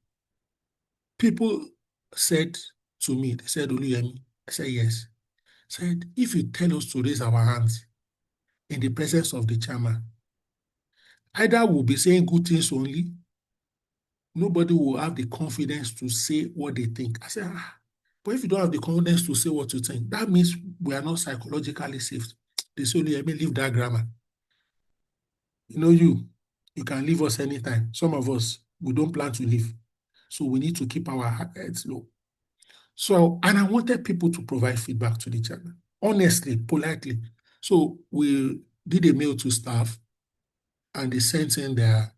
people said to me, they said, Oluyemi, I said, yes. Said, if you tell us to raise our hands in the presence of the chairman, either we'll be saying good things only, nobody will have the confidence to say what they think. I said, but if you don't have the confidence to say what you think, that means we are not psychologically safe. They say, let me leave that grammar. You can leave us anytime. Some of us, we don't plan to leave. So we need to keep our heads low. So, and I wanted people to provide feedback to the chairman, honestly, politely. So we did a mail to staff and they sent in their,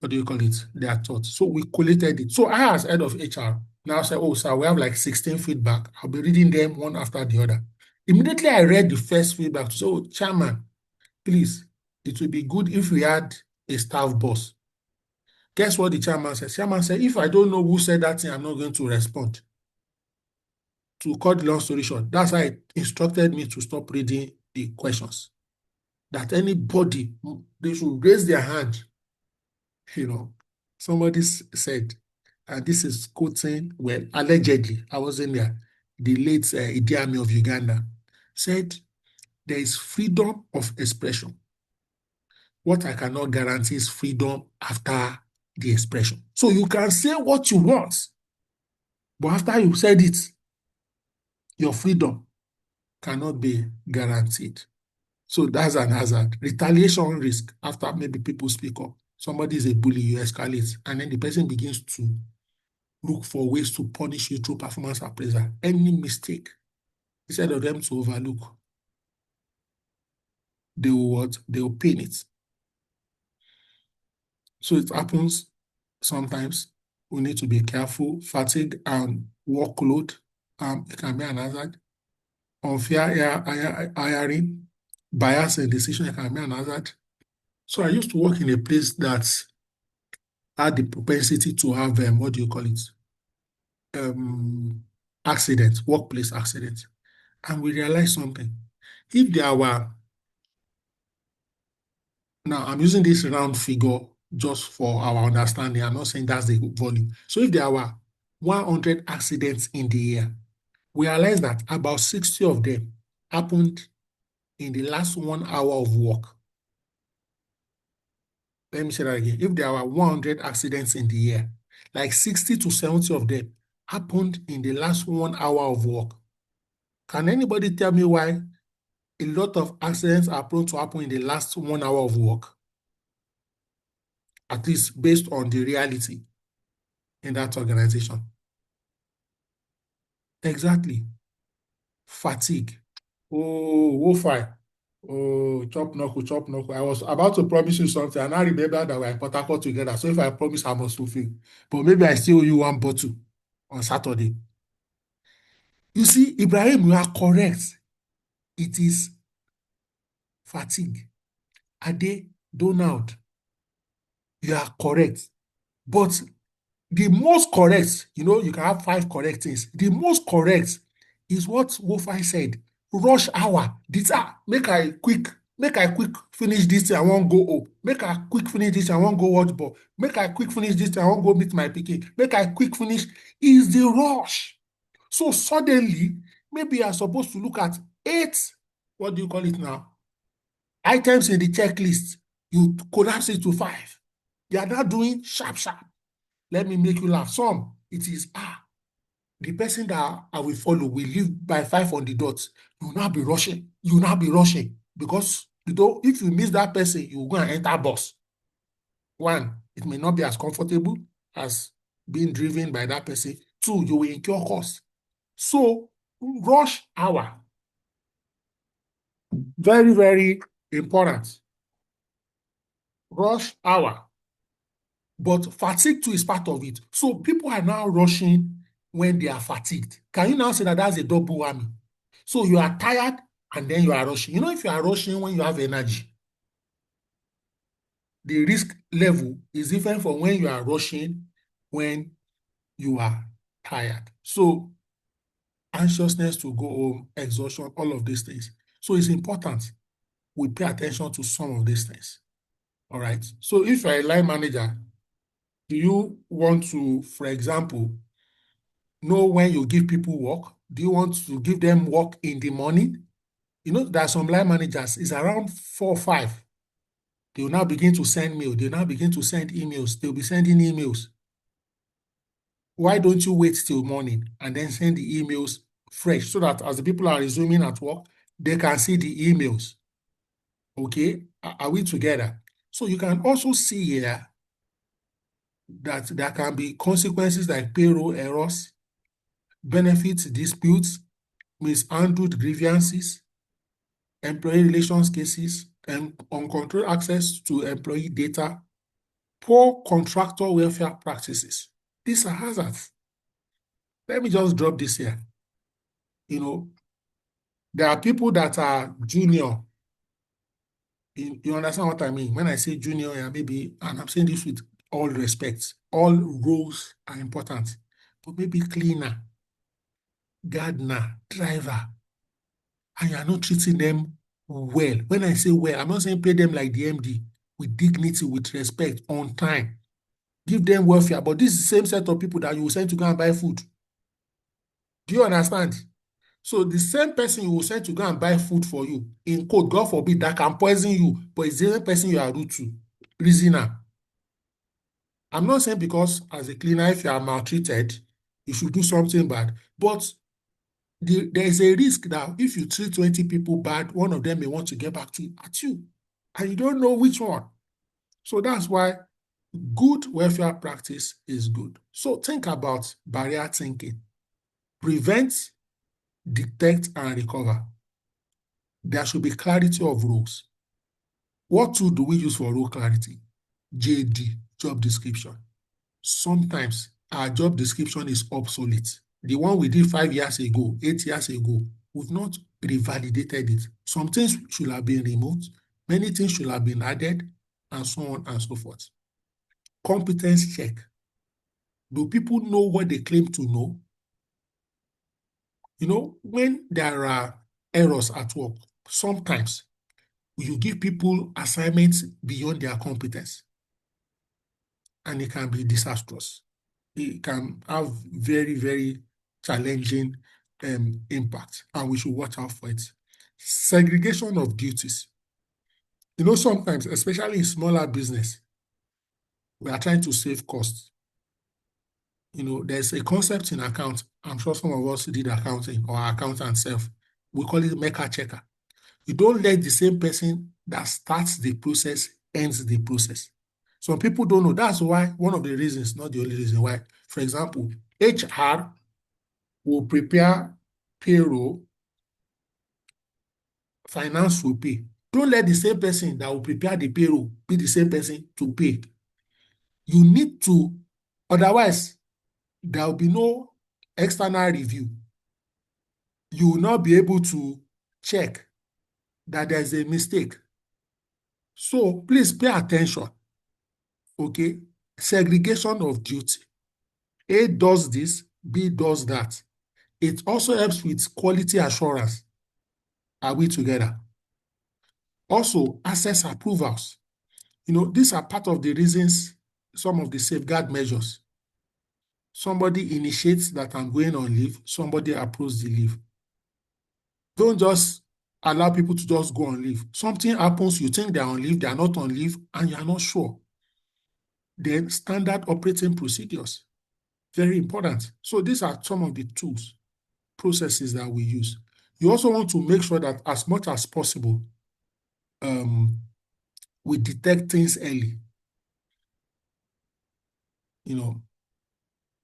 their thoughts. So we collated it. So I, as head of HR, now said, oh, sir, we have like 16 feedback. I'll be reading them one after the other. Immediately I read the first feedback. So, chairman, please, it would be good if we had a staff boss. Guess what the chairman said? Chairman said, if I don't know who said that thing, I'm not going to respond. To cut the long story short, that's why it instructed me to stop reading the questions. That anybody, they should raise their hand. Somebody said, and this is quoting, well, allegedly, I wasn't there, the late Idi Amin of Uganda, said, there is freedom of expression. What I cannot guarantee is freedom after the expression. So you can say what you want, but after you said it, your freedom cannot be guaranteed. So that's an hazard. Retaliation risk after maybe people speak up. Somebody is a bully, you escalate, and then the person begins to look for ways to punish you through performance appraisal. Any mistake, instead of them to overlook, they will what? They will pin it. So it happens sometimes. We need to be careful. Fatigue and workload it can be an hazard. Unfair hiring, bias in decision can be an hazard. So I used to work in a place that had the propensity to have what do you call it? Accidents, workplace accidents. And we realized something. If there were, now I'm using this round figure just for our understanding. I'm not saying that's the volume. So if there were 100 accidents in the year, we realized that about 60 of them happened in the last 1 hour of work. Let me say that again. If there were 100 accidents in the year, like 60 to 70 of them happened in the last 1 hour of work. Can anybody tell me why a lot of accidents are prone to happen in the last 1 hour of work? At least based on the reality in that organization. Exactly. Fatigue. Oh, Wofi. Oh, chop knuckle, chop knuckle. I was about to promise you something, and I remember that we're in Port Harcourt together. So if I promise, I must fulfill. But maybe I still owe you 1 bottle on Saturday. You see, Ibrahim, you are correct. It is fatigue. Ade, Donald, you are correct. But the most correct, you can have 5 correct things. The most correct is what Wofi said. Rush hour. Make I quick finish this thing, I won't go home. Make I quick finish this, I won't go watch ball. Make I quick finish this, I won't go meet my pikin. Make I quick finish. Is the rush. So suddenly, maybe you are supposed to look at 8, what do you call it now? Items in the checklist. You collapse it to 5. They are now doing sharp. Let me make you laugh. Some, it is, the person that I will follow will leave by 5 on the dot. You will now be rushing. Because, if you miss that person, you will go and enter bus. 1, it may not be as comfortable as being driven by that person. 2, you will incur cost. So, rush hour. Very, very important. Rush hour. But fatigue too is part of it. So people are now rushing when they are fatigued. Can you now say that that's a double whammy? So you are tired and then you are rushing. If you are rushing when you have energy, the risk level is different from when you are rushing when you are tired. So anxiousness to go home, exhaustion, all of these things. So it's important we pay attention to some of these things. All right. So if you're a line manager, do you want to, for example, know when you give people work? Do you want to give them work in the morning? There are some line managers, it's around 4 or 5. They will now begin to send mail. They will now begin to send emails. They'll be sending emails. Why don't you wait till morning and then send the emails fresh so that as the people are resuming at work, they can see the emails? Okay, are we together? So you can also see here that there can be consequences like payroll errors, benefit disputes, mishandled grievances, employee relations cases, and uncontrolled access to employee data, poor contractor welfare practices. These are hazards. Let me just drop this here. There are people that are junior. You understand what I mean? When I say junior, maybe, and I'm saying this with all respect, all roles are important, but maybe cleaner, gardener, driver, and you are not treating them well. When I say well, I'm not saying pay them like the MD, with dignity, with respect, on time. Give them welfare, but this is the same set of people that you will send to go and buy food. Do you understand? So the same person you will send to go and buy food for you, in quote, God forbid, that can poison you, but it's the same person you are rude to. Reasoner. I'm not saying because as a cleaner, if you are maltreated, you should do something bad. But there is a risk that if you treat 20 people bad, one of them may want to get back at you, and you don't know which one. So that's why good welfare practice is good. So think about barrier thinking. Prevent, detect, and recover. There should be clarity of roles. What tool do we use for role clarity? JD, job description. Sometimes our job description is obsolete. The one we did 5 years ago, 8 years ago, we've not revalidated it. Some things should have been removed, many things should have been added, and so on and so forth. Competence check. Do people know what they claim to know? When there are errors at work, sometimes you give people assignments beyond their competence, and it can be disastrous. It can have very, very challenging impact, and we should watch out for it. Segregation of duties. Sometimes, especially in smaller business, we are trying to save costs. There's a concept in account. I'm sure some of us did accounting or accountant self. We call it maker checker. You don't let the same person that starts the process ends the process. Some people don't know. That's why one of the reasons, not the only reason why. For example, HR will prepare payroll, finance will pay. Don't let the same person that will prepare the payroll be the same person to pay. You need to, otherwise, there will be no external review. You will not be able to check that there's a mistake. So please pay attention. Okay? Segregation of duty. A does this, B does that. It also helps with quality assurance. Are we together? Also, access approvals. These are part of the reasons, some of the safeguard measures. Somebody initiates that I'm going on leave, somebody approves the leave. Don't just allow people to just go on leave. Something happens, you think they're on leave, they're not on leave, and you're not sure. Then standard operating procedures, very important. So these are some of the tools, processes that we use. You also want to make sure that as much as possible, we detect things early.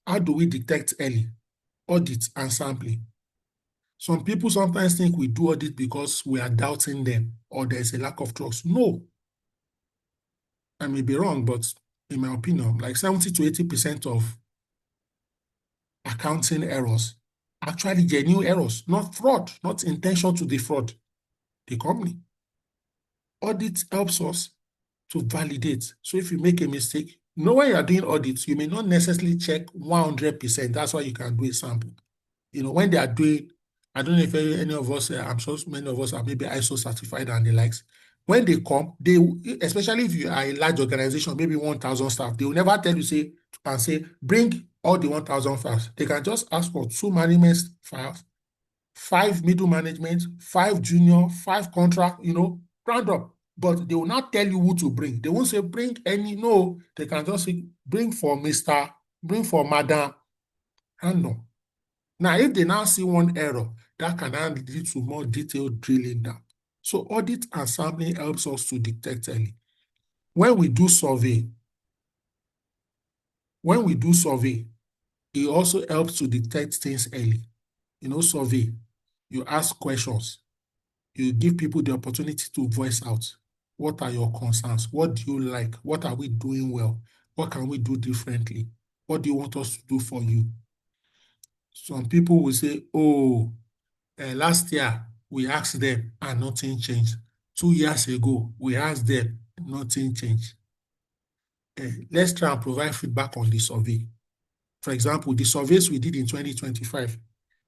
How do we detect early? Audit and sampling. Some people sometimes think we do audit because we are doubting them or there's a lack of trust. No. I may be wrong, but in my opinion, like 70 to 80% of accounting errors actually genuine errors, not fraud, not intention to defraud the company. Audit helps us to validate. So if you make a mistake, when you are doing audits, you may not necessarily check 100%. That's why you can do a sample. When they are doing, I don't know if any of us, I'm sure many of us are maybe ISO certified and the likes. When they come, especially if you are a large organization, maybe 1,000 staff, they will never tell you, say, bring all the 1,000 files. They can just ask for 2 management files, 5 middle management, 5 junior, 5 contract, round up. But they will not tell you who to bring. They won't say bring any, no. They can just say bring for Mr., bring for Madam, and no. Now, if they now see one error, that can now lead to more detailed drilling down. So audit and sampling helps us to detect early. When we do survey, it also helps to detect things early. Survey, you ask questions, you give people the opportunity to voice out. What are your concerns? What do you like? What are we doing well? What can we do differently? What do you want us to do for you? Some people will say, oh, last year we asked them and nothing changed. 2 years ago, we asked them, nothing changed. let's try and provide feedback on the survey. For example, the surveys we did in 2025,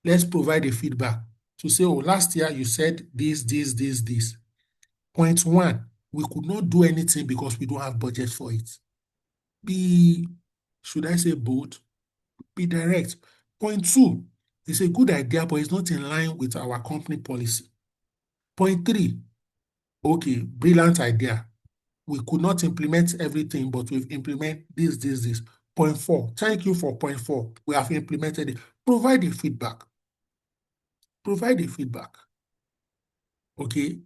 let's provide a feedback to say, oh, last year you said this. Point one, we could not do anything because we don't have budget for it. Be, should I say bold? Be direct. Point two, it's a good idea, but it's not in line with our company policy. Point three, okay, brilliant idea. We could not implement everything, but we've implemented this. Point four, thank you for point four. We have implemented it. Provide the feedback. Provide the feedback. Okay.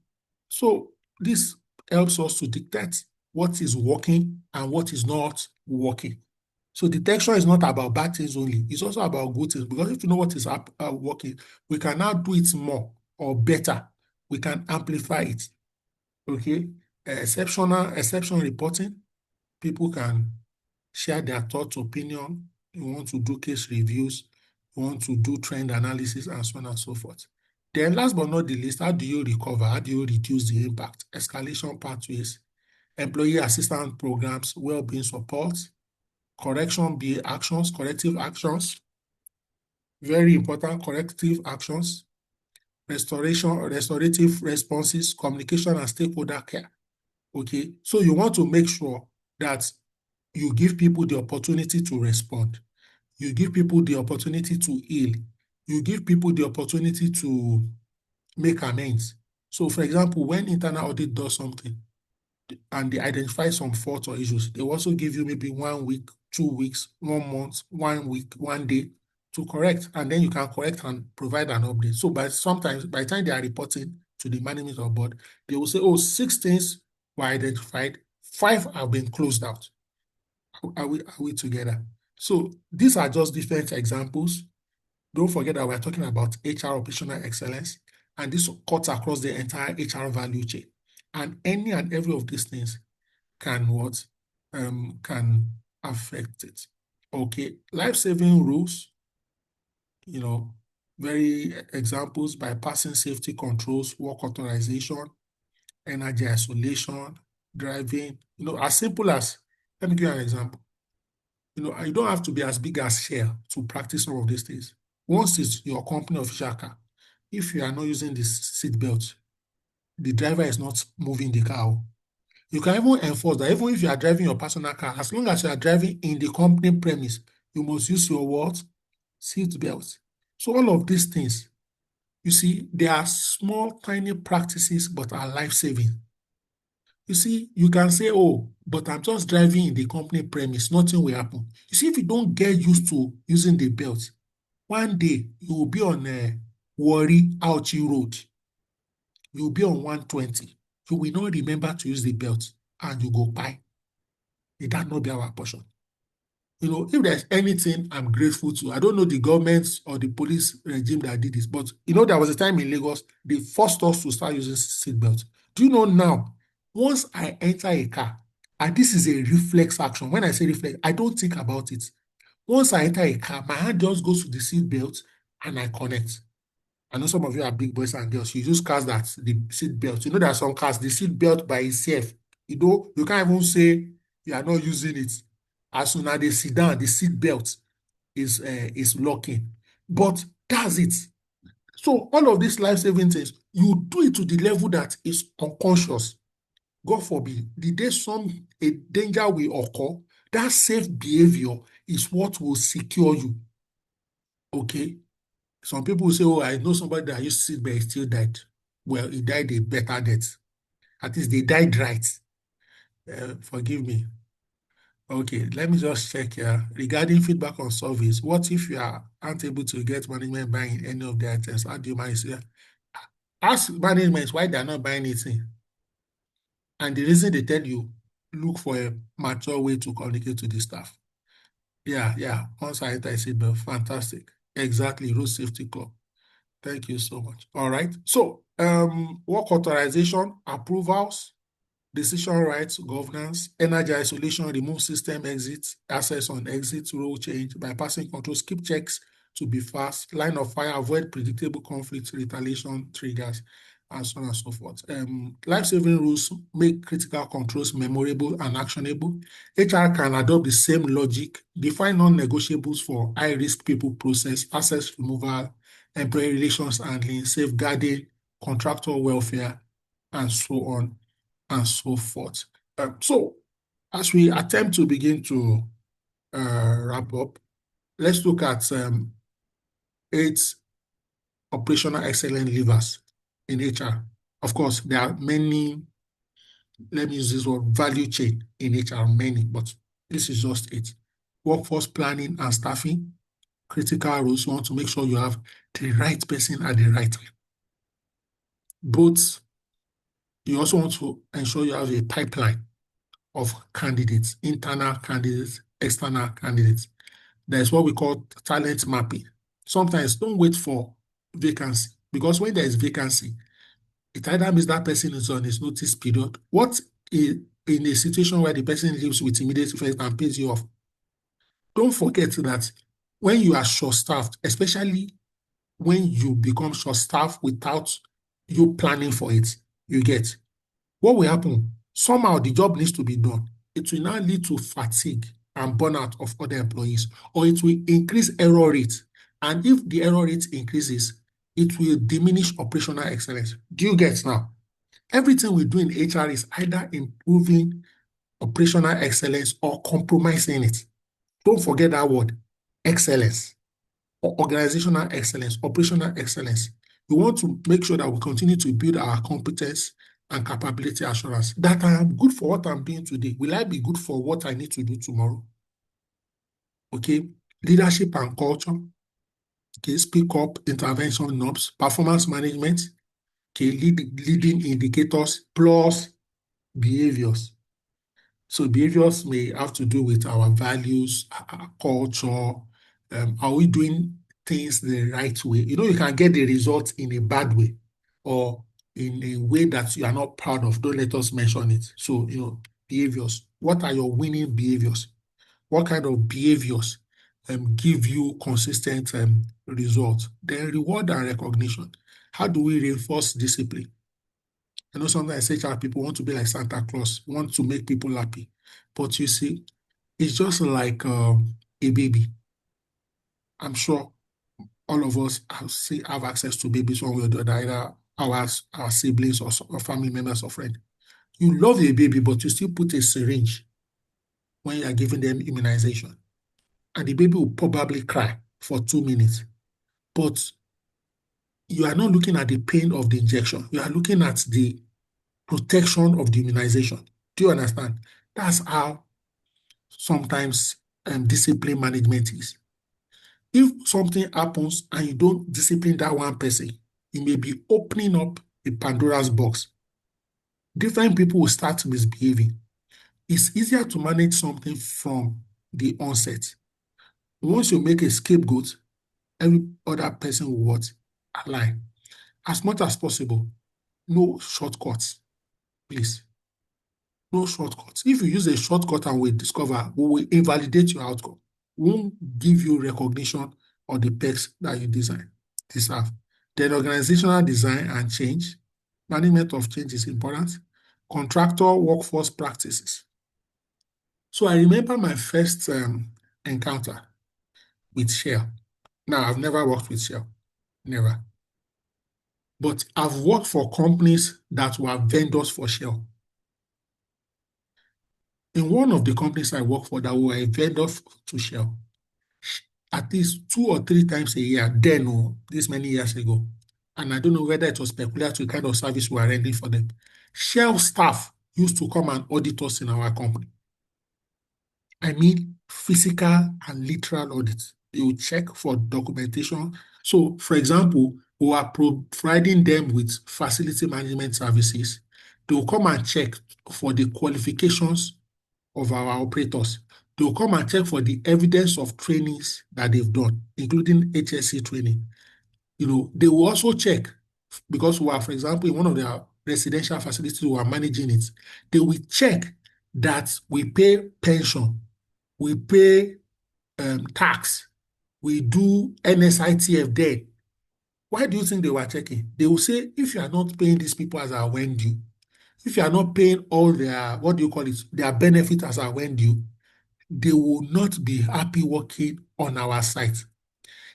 So this helps us to dictate what is working and what is not working. So detection is not about bad things only. It's also about good things, because if you know what is working, we can now do it more or better. We can amplify it. Okay. Exception reporting. People can share their thoughts, opinion. You want to do case reviews. You want to do trend analysis, and so on and so forth. Then last but not the least, how do you recover? How do you reduce the impact? Escalation pathways, employee assistance programs, well-being support, corrective actions, very important, corrective actions, restorative responses, communication and stakeholder care. Okay, so you want to make sure that you give people the opportunity to respond. You give people the opportunity to heal. You give people the opportunity to make amends. So, for example, when internal audit does something and they identify some faults or issues, they also give you maybe 1 week, 2 weeks, 1 month, 1 week, 1 day to correct, and then you can correct and provide an update. So by the time they are reporting to the management of board, they will say, oh, 6 things were identified, 5 have been closed out. Are we together? So these are just different examples. Don't forget that we're talking about HR operational excellence, and this cuts across the entire HR value chain. And any and every of these things can affect it. Okay, life-saving rules, very examples: bypassing safety controls, work authorization, energy isolation, driving, as simple as, let me give you an example. You don't have to be as big as Shell to practice some of these things. Once it's your company official car, if you are not using the seat belt, the driver is not moving the car. You can even enforce that even if you are driving your personal car, as long as you are driving in the company premise, you must use your what? Seat belt. So all of these things, you see, they are small, tiny practices, but are life-saving. You see, you can say, oh, but I'm just driving in the company premise, nothing will happen. You see, if you don't get used to using the belt, one day you will be on a Warri Auchi Road. You will be on 120. You will not remember to use the belt and you go by. It that not be our portion. If there's anything I'm grateful to, I don't know the government or the police regime that did this, but there was a time in Lagos, they forced us to start using seatbelts. Do you know now, once I enter a car, and this is a reflex action. When I say reflex, I don't think about it. Once I enter a car, my hand just goes to the seatbelt and I connect. I know some of you are big boys and girls. You use cars that the seat belt. There are some cars, the seat belt by itself. You can't even say you are not using it. As soon as they sit down, the seat belt is locking. But that's it. So all of these life-saving things, you do it to the level that is unconscious. God forbid, the day a danger will occur, that safe behavior is what will secure you. Okay? Some people say, oh, I know somebody that used to seatbelt still died. Well, he died a better death. At least they died right. Forgive me. Okay, let me just check here. Regarding feedback on surveys, what if you aren't able to get management buying any of the items? How do you manage it? Ask management why they're not buying anything. And the reason they tell you, look for a mature way to communicate to the staff. Yeah. Once I enter a seatbelt, fantastic. Exactly, road safety club. Thank you so much. All right. So, work authorization, approvals, decision rights, governance, energy isolation, remove system exits, access on exit, rule change, bypassing controls, keep checks to be fast, line of fire, avoid predictable conflicts, retaliation triggers, and so on and so forth. Life-saving rules make critical controls memorable and actionable. HR can adopt the same logic, define non-negotiables for high-risk people process, access removal, employee relations handling, safeguarding, contractor welfare, and so on and so forth. So, as we attempt to begin to wrap up, let's look at 8 operational excellence levers in HR. Of course, there are many, let me use this word, value chain in HR, many, but this is just it. Workforce planning and staffing, critical roles. You want to make sure you have the right person at the right time. Both, you also want to ensure you have a pipeline of candidates, internal candidates, external candidates. There's what we call talent mapping. Sometimes don't wait for vacancy, because when there is vacancy, it either means that person is on his notice period. What in a situation where the person lives with immediate effect and pays you off? Don't forget that when you are short-staffed, especially when you become short-staffed without you planning for it, you get what will happen? Somehow the job needs to be done. It will now lead to fatigue and burnout of other employees, or it will increase error rate. And if the error rate increases, it will diminish operational excellence. Do you get now? Everything we do in HR is either improving operational excellence or compromising it. Don't forget that word, excellence, or organizational excellence, operational excellence. We want to make sure that we continue to build our competence and capability assurance. That I am good for what I'm doing today. Will I be good for what I need to do tomorrow? Okay. Leadership and culture. Okay. Speak up, intervention knobs, performance management. Okay. Leading indicators plus behaviors. So behaviors may have to do with our values, our culture. Are we doing things the right way? You can get the results in a bad way or in a way that you are not proud of. Don't let us mention it. So, behaviors. What are your winning behaviors? What kind of behaviors give you consistent results? Then reward and recognition. How do we reinforce discipline? Sometimes HR people want to be like Santa Claus, want to make people happy. But you see, it's just like a baby. I'm sure all of us have access to babies one way or the other, either our siblings or family members or friends. You love a baby, but you still put a syringe when you are giving them immunization. And the baby will probably cry for 2 minutes. But you are not looking at the pain of the injection. You are looking at the protection of the immunization. Do you understand? That's how sometimes discipline management is. If something happens and you don't discipline that one person, you may be opening up a Pandora's box. Different people will start misbehaving. It's easier to manage something from the onset. Once you make a scapegoat, every other person will what? Align. As much as possible, no shortcuts, please. No shortcuts. If you use a shortcut and we discover, we will invalidate your outcome. We won't give you recognition or the perks that you deserve. Then organizational design and change. Management of change is important. Contractor workforce practices. So I remember my first encounter with Shell. Now, I've never worked with Shell. Never. But I've worked for companies that were vendors for Shell. In one of the companies I work for that were a vendor to Shell, at least 2 or 3 times a year, then, this many years ago, and I don't know whether it was peculiar to the kind of service we are rendering for them, Shell staff used to come and audit us in our company. I mean, physical and literal audits. They will check for documentation. So, for example, we are providing them with facility management services. They will come and check for the qualifications of our operators. They will come and check for the evidence of trainings that they've done, including HSC training. They will also check, because we are, for example, in one of their residential facilities, we are managing it. They will check that we pay pension, we pay tax, we do NSITF there. Why do you think they were checking? They will say, if you are not paying these people as I went due, if you are not paying all their, what do you call it, their benefit as I went due, they will not be happy working on our site.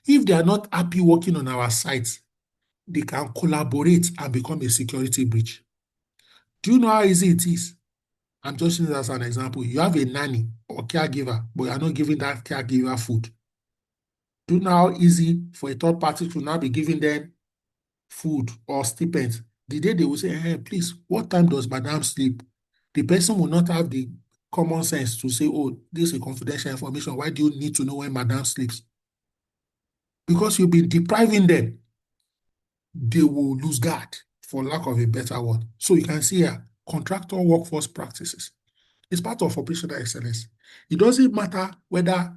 If they are not happy working on our site, they can collaborate and become a security breach. Do you know how easy it is? I'm just using it as an example. You have a nanny or caregiver, but you are not giving that caregiver food. Do you know how easy for a third party to now be giving them food or stipends? The day they will say, hey, please, what time does madam sleep? The person will not have the common sense to say, oh, this is confidential information. Why do you need to know when madam sleeps? Because you've been depriving them. They will lose guard, for lack of a better word. So you can see here, contractor workforce practices. It's part of operational excellence. It doesn't matter whether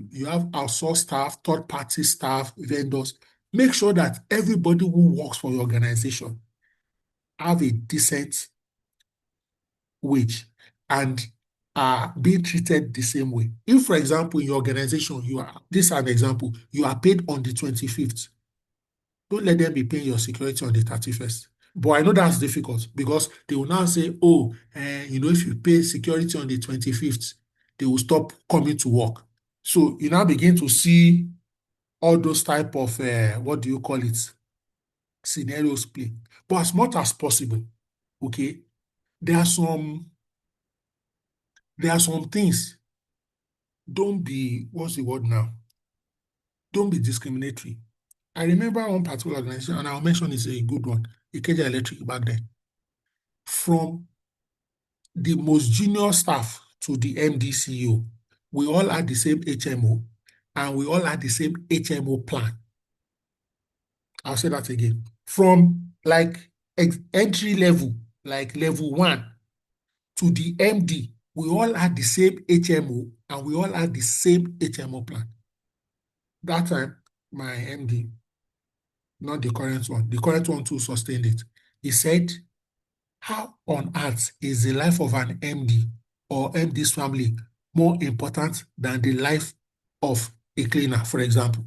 you have outsourced staff, third-party staff, vendors. Make sure that everybody who works for your organization have a decent wage and are being treated the same way. If, for example, in your organization, this is an example, you are paid on the 25th, don't let them be paying your security on the 31st. But I know that's difficult because they will now say, oh, if you pay security on the 25th, they will stop coming to work. So you now begin to see all those type of, what do you call it, scenarios play. But as much as possible, okay, there are some things. Don't be, what's the word now? Don't be discriminatory. I remember one particular organization, and I'll mention it's a good one, Ikeja Electric back then. From the most junior staff to the MD CEO, we all had the same HMO and we all had the same HMO plan. I'll say that again. From like entry level, like level 1 to the MD, we all had the same HMO and we all had the same HMO plan. That time, my MD, not the current one too sustained it. He said, how on earth is the life of an MD or MD's family more important than the life of a cleaner, for example?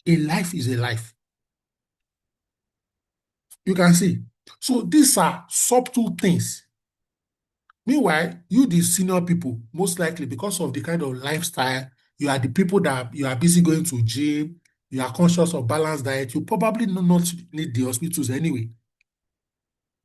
A life is a life. You can see. So these are subtle things. Meanwhile, you, the senior people, most likely because of the kind of lifestyle, you are the people that you are busy going to gym, you are conscious of balanced diet, you probably not need the hospitals anyway.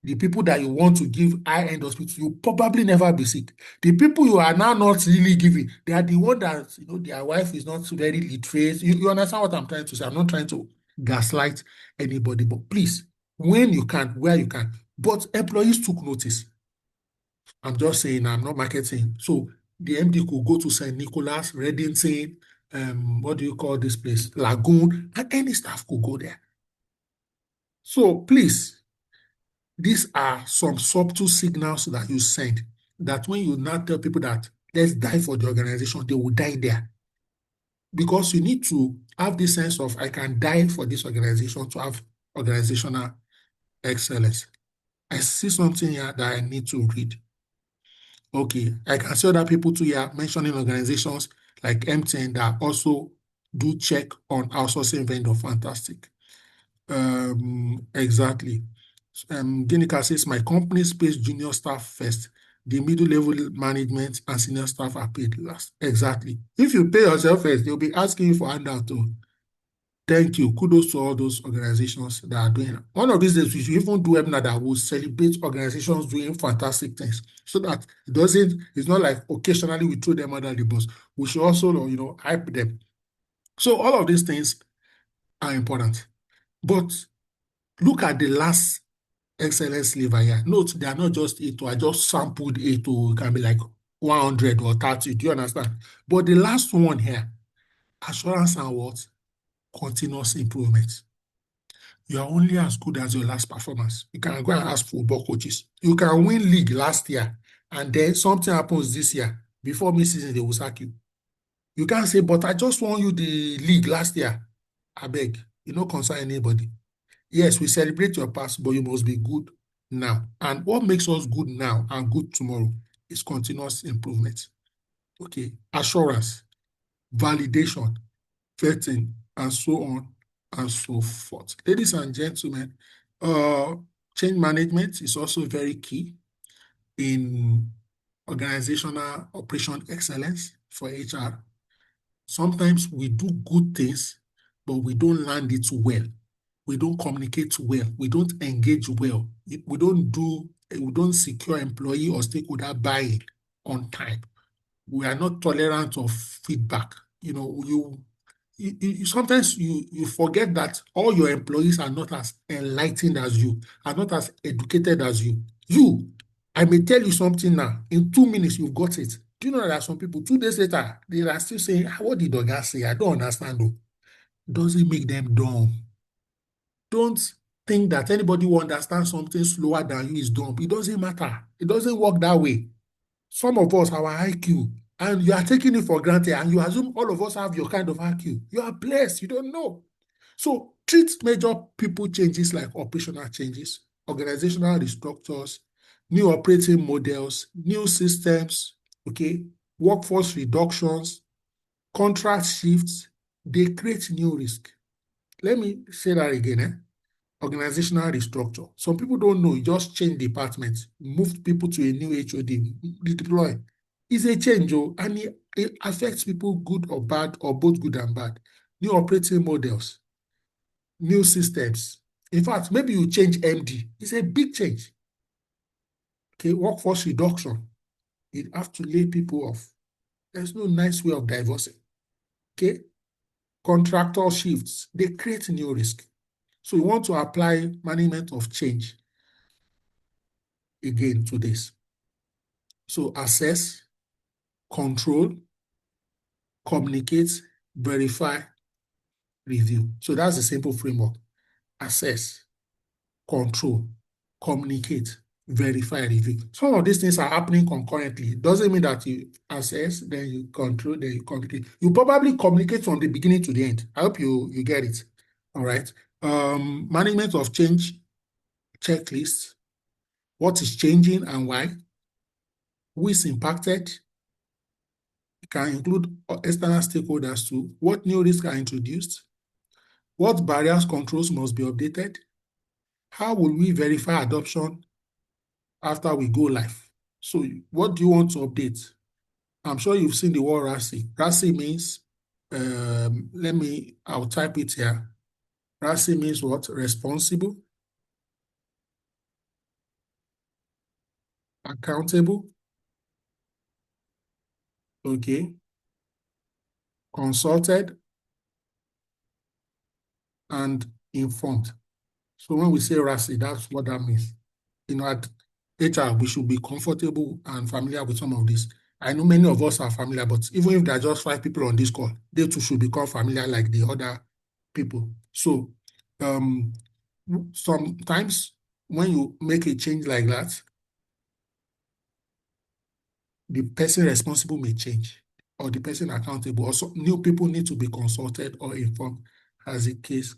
The people that you want to give high-end hospitals, you probably never be sick. The people you are now not really giving, they are the one that, their wife is not very literate. You understand what I'm trying to say? I'm not trying to gaslight anybody, but please, when you can, where you can. But employees took notice. I'm just saying, I'm not marketing. So the MD could go to St. Nicholas, Reddington, what do you call this place? Lagoon, and any staff could go there. So please, these are some subtle signals that you send that when you now tell people that let's die for the organization, they will die there. Because you need to have this sense of I can die for this organization to have organizational excellence. I see something here that I need to read. Okay, I can see other people too here mentioning organizations like MTN that also do check on outsourcing vendor. Fantastic. Exactly. Ginika says, my company pays junior staff first. The middle level management and senior staff are paid last. Exactly. If you pay yourself first, they'll be asking you for handout too. Thank you. Kudos to all those organizations that are doing it. One of these days, we should even do webinar that will celebrate organizations doing fantastic things so that it's not like occasionally we throw them under the bus. We should also, hype them. So all of these things are important. But look at the last excellence lever here. Note, they are not just 8. I just sampled 8. It can be like 100 or 30. Do you understand? But the last one here, assurance and what? Continuous improvement. You are only as good as your last performance. You can go and ask football coaches. You can win league last year, and then something happens this year. Before mid-season, they will sack you. You can't say, but I just won you the league last year. I beg, you don't concern anybody. Yes, we celebrate your past, but you must be good now. And what makes us good now and good tomorrow is continuous improvement. Okay, assurance, validation, vetting, and so on and so forth. Ladies and gentlemen, change management is also very key in organizational operation excellence for HR. Sometimes we do good things, but we don't land it well. We don't communicate well. We don't engage well. We don't secure employee or stakeholder buy-in on time. We are not tolerant of feedback. Sometimes you forget that all your employees are not as enlightened as you, are not as educated as you. I may tell you something now. In 2 minutes, you've got it. Do you know that there are some people 2 days later, they are still saying, what did the guy say? I don't understand though. Doesn't make them dumb. Don't think that anybody who understands something slower than you is dumb. It doesn't matter. It doesn't work that way. Some of us, our IQ, and you are taking it for granted, and you assume all of us have your kind of IQ. You are blessed. You don't know. So treat major people changes like operational changes, organizational restructures, new operating models, new systems, okay, workforce reductions, contract shifts. They create new risk. Let me say that again. Organizational restructure. Some people don't know. You just change departments, moved people to a new HOD, redeploy. It's a change, and it affects people good or bad, or both good and bad. New operating models, new systems. In fact, maybe you change MD. It's a big change. Okay, workforce reduction. You have to lay people off. There's no nice way of divorcing. Okay, contractor shifts. They create new risk. So you want to apply management of change again to this. So assess, control, communicate, verify, review. So that's the simple framework. Assess, control, communicate, verify, review. Some of these things are happening concurrently. It doesn't mean that you assess, then you control, then you communicate. You probably communicate from the beginning to the end. I hope you get it. All right. Management of change checklist. What is changing and why? Who is impacted? It can include external stakeholders too. What new risks are introduced? What barriers controls must be updated? How will we verify adoption after we go live? So what do you want to update? I'm sure you've seen the word RASI. RASI means, I'll type it here. RASI means what? Responsible, accountable, okay, consulted, and informed. So when we say RASI, that's what that means. At HR, we should be comfortable and familiar with some of this. I know many of us are familiar, but even if there are just 5 people on this call, they too should become familiar like the other people. So sometimes when you make a change like that, the person responsible may change, or the person accountable. Also, new people need to be consulted or informed, as the case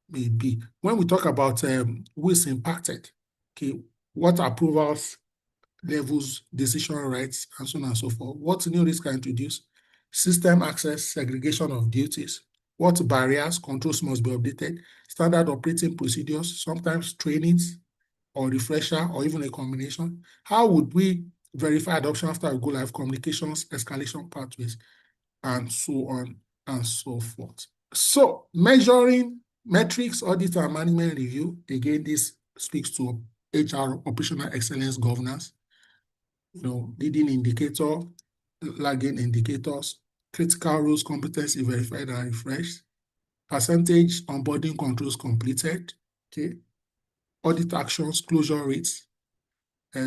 may be. When we talk about who is impacted, okay, what approvals, levels, decision rights, and so on and so forth. What new risks are introduced? System access, segregation of duties. What barriers, controls must be updated? Standard operating procedures, sometimes trainings or refresher, or even a combination. How would we verify adoption after we go live? Communications, escalation pathways, and so on and so forth. So measuring metrics, audit, and management review. Again, this speaks to HR operational excellence governance. Leading indicator, lagging indicators, critical rules, competency verified and refreshed, percentage onboarding controls completed, okay, audit actions, closure rates,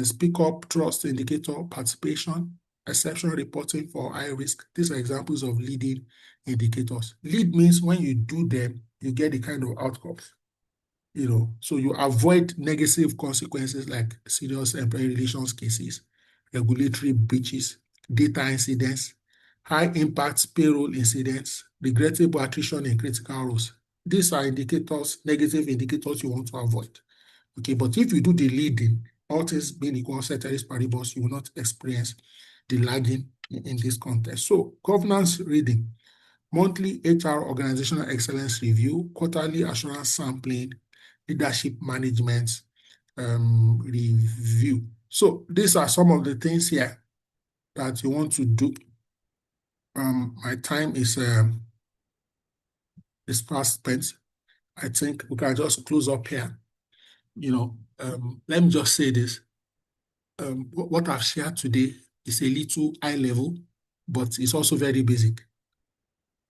speak up, trust indicator, participation, exception reporting for high risk. These are examples of leading indicators. Lead means when you do them, you get the kind of outcomes. So you avoid negative consequences like serious employee relations cases, regulatory breaches, data incidents, high impact payroll incidents, regrettable attrition in critical roles. These are indicators, negative indicators you want to avoid. Okay, but if you do the leading, all things being equal, ceteris paribus, you will not experience the lagging in this context. So governance reading. monthly HR organizational excellence review, quarterly assurance sampling, leadership management review. So these are some of the things here that you want to do. My time is fast spent. I think we can just close up here. Let me just say this. What I've shared today is a little high level, but it's also very basic.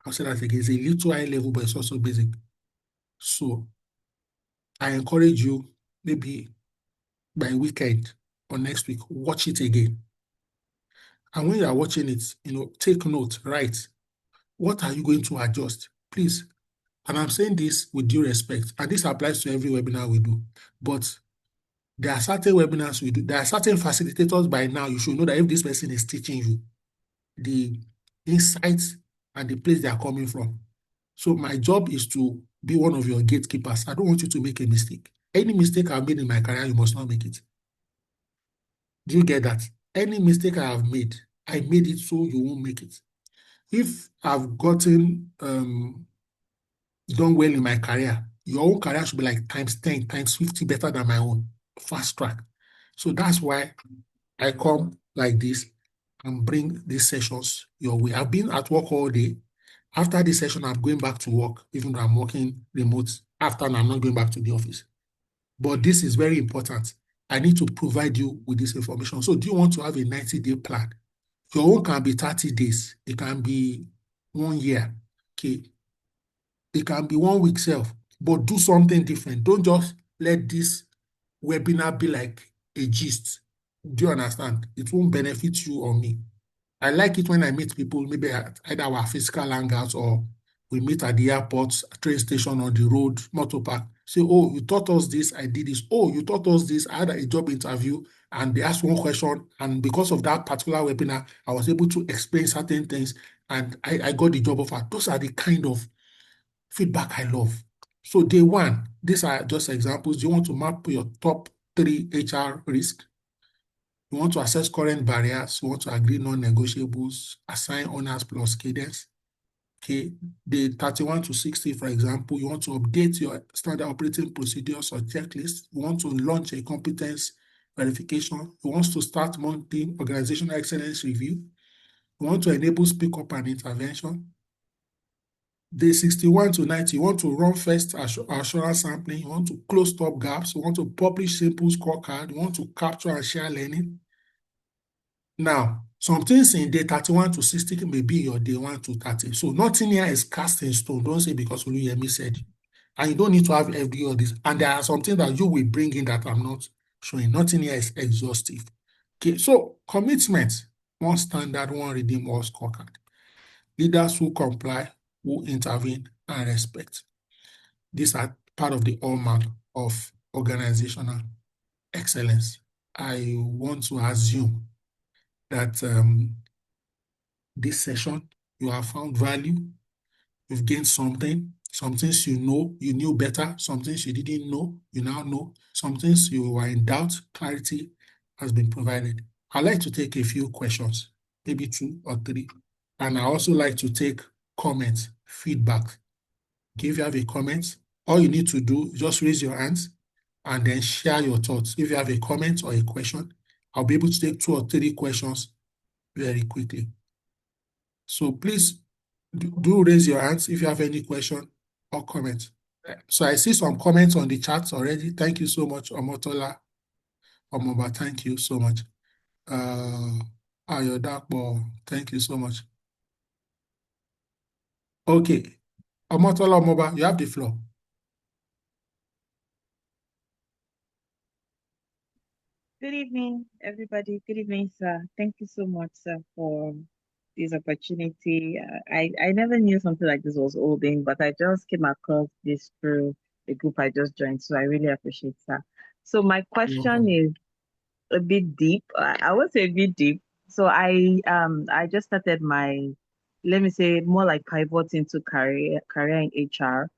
I'll say that again. It's a little high level, but it's also basic. So I encourage you, maybe by weekend or next week, watch it again. And when you are watching it, take note, write. What are you going to adjust? Please. And I'm saying this with due respect, and this applies to every webinar we do. But there are certain webinars we do. There are certain facilitators by now. You should know that if this person is teaching you, the insights and the place they are coming from. So my job is to be one of your gatekeepers. I don't want you to make a mistake. Any mistake I've made in my career, you must not make it. Do you get that? Any mistake I have made, I made it so you won't make it. If I've gotten done well in my career, your own career should be like times 10, times 50 better than my own. Fast track. So that's why I come like this and bring these sessions your way. I've been at work all day. After this session, I'm going back to work, even though I'm working remote. After, I'm not going back to the office. But this is very important. I need to provide you with this information. So do you want to have a 90-day plan? Your own can be 30 days. It can be 1 year. Okay. It can be 1 week self, but do something different. Don't just let this webinar be like a gist. Do you understand? It won't benefit you or me. I like it when I meet people, maybe at either our physical hangouts or we meet at the airport, train station, on the road, motor park. Say, oh, you taught us this, I did this. Oh, you taught us this, I had a job interview, and they asked one question, and because of that particular webinar, I was able to explain certain things, and I got the job offer. Those are the kind of feedback I love. So day one, these are just examples. You want to map your top 3 HR risks. You want to assess current barriers. You want to agree non-negotiables, assign owners plus cadence. Okay, the 31 to 60, for example, you want to update your standard operating procedures or checklist. You want to launch a competence verification. You want to start monthly organizational excellence review. You want to enable speak up and intervention. Day 61 to 90, you want to run first assurance sampling. You want to close top gaps. You want to publish simple scorecard. You want to capture and share learning. Now, some things in day 31 to 60 may be your day 1 to 30. So nothing here is cast in stone. Don't say because Oluyemi said. And you don't need to have FD or this. And there are some things that you will bring in that I'm not showing. Nothing here is exhaustive. Okay, so commitment, one standard, one redeem, one scorecard. Leaders who comply, who intervene, and respect. These are part of the hallmark of organizational excellence. I want to assume that this session, you have found value, you've gained something, some things you knew better, some things you didn't know, you now know, some things you were in doubt, clarity has been provided. I'd like to take a few questions, maybe 2 or 3. And I also like to take comments, feedback. If you have a comment, all you need to do is just raise your hands and then share your thoughts. If you have a comment or a question, I'll be able to take 2 or 3 questions very quickly. So please do raise your hands if you have any question or comment. So I see some comments on the chat already. Thank you so much, Omotola Omoba. Thank you so much. Ayodakbo, thank you so much. Okay. Omotola Omoba, you have the floor.
Good evening, everybody. Good evening, sir. Thank you so much, sir, for this opportunity. I never knew something like this was holding, but I just came across this through the group I just joined, so I really appreciate that. So my question is a bit deep. I would say a bit deep. So I just started my, let me say, more like pivot into career in HR.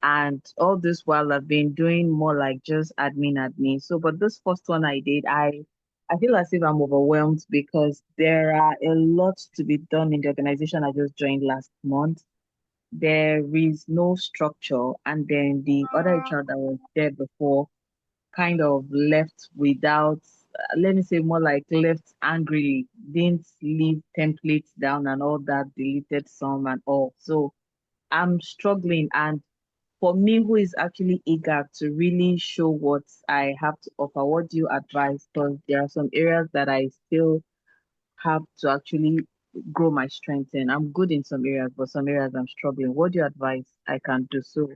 And all this while I've been doing more like just admin. So, but this first one I did, I feel as if I'm overwhelmed because there are a lot to be done in the organization I just joined last month. there is no structure, and then the other HR that was there before kind of left without, let me say more like left angrily, didn't leave templates down and all that, deleted some and all. So I'm struggling. And for me, who is actually eager to really show what I have to offer, what do you advise? Because there are some areas that I still have to actually grow my strength in. I'm good in some areas, but some areas I'm struggling. What do you advise I can do so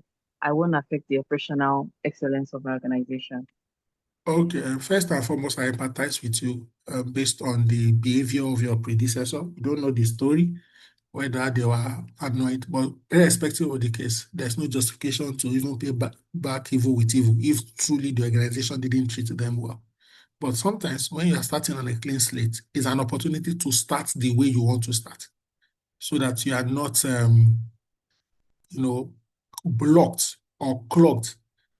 I won't affect the operational excellence of my organization?
Okay, first and foremost, I empathize with you based on the behavior of your predecessor. You don't know the story, whether they were annoyed, but irrespective of the case, there's no justification to even pay back evil with evil if truly the organization didn't treat them well. But sometimes when you are starting on a clean slate, it's an opportunity to start the way you want to start so that you are not, blocked or clogged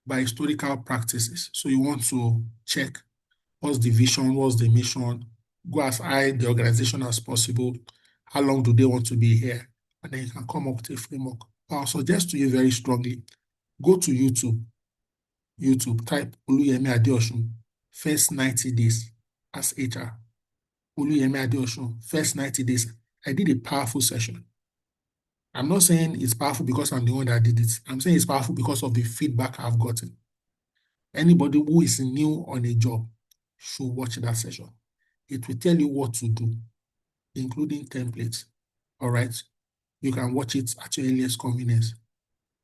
by historical practices. So you want to check what's the vision, what's the mission, go as high the organization as possible, how long do they want to be here, and then you can come up with a framework. I'll suggest to you very strongly, go to YouTube, type Oluyemi Adeosun, first 90 days as HR. Oluyemi Adeosun, first 90 days. I did a powerful session. I'm not saying it's powerful because I'm the one that did it. I'm saying it's powerful because of the feedback I've gotten. Anybody who is new on a job should watch that session. It will tell you what to do, including templates. All right. You can watch it at your earliest convenience.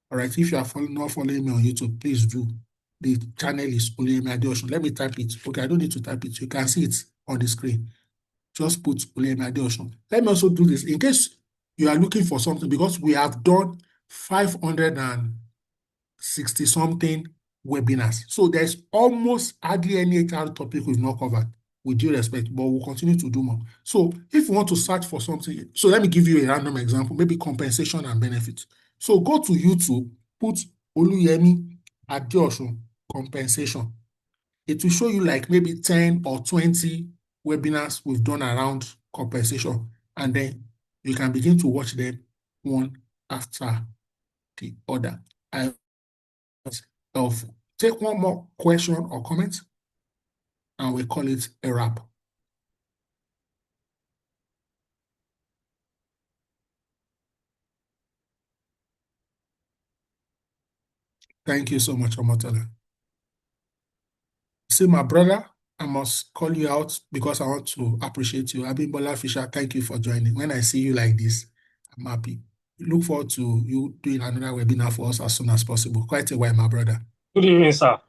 All right. If you are not following me on YouTube, please do. The channel is Oluyemi Adeosun. Let me type it. Okay, I don't need to type it. You can see it on the screen. Just put Oluyemi Adeosun. Let me also do this in case you are looking for something, because we have done 560 something webinars. So there's almost hardly any HR topic we've not covered, with due respect, but we'll continue to do more. So if you want to search for something, so let me give you a random example, maybe compensation and benefits. So go to YouTube, put Oluyemi Adeosun compensation. It will show you like maybe 10 or 20 webinars we've done around compensation, and then you can begin to watch them one after the other. Take one more question or comment, and we call it a wrap. Thank you so much, Omotola. See, my brother, I must call you out because I want to appreciate you. Abimbola Fisher, thank you for joining. When I see you like this, I'm happy. Look forward to you doing another webinar for us as soon as possible. Quite a while, my brother.
Good evening, sir.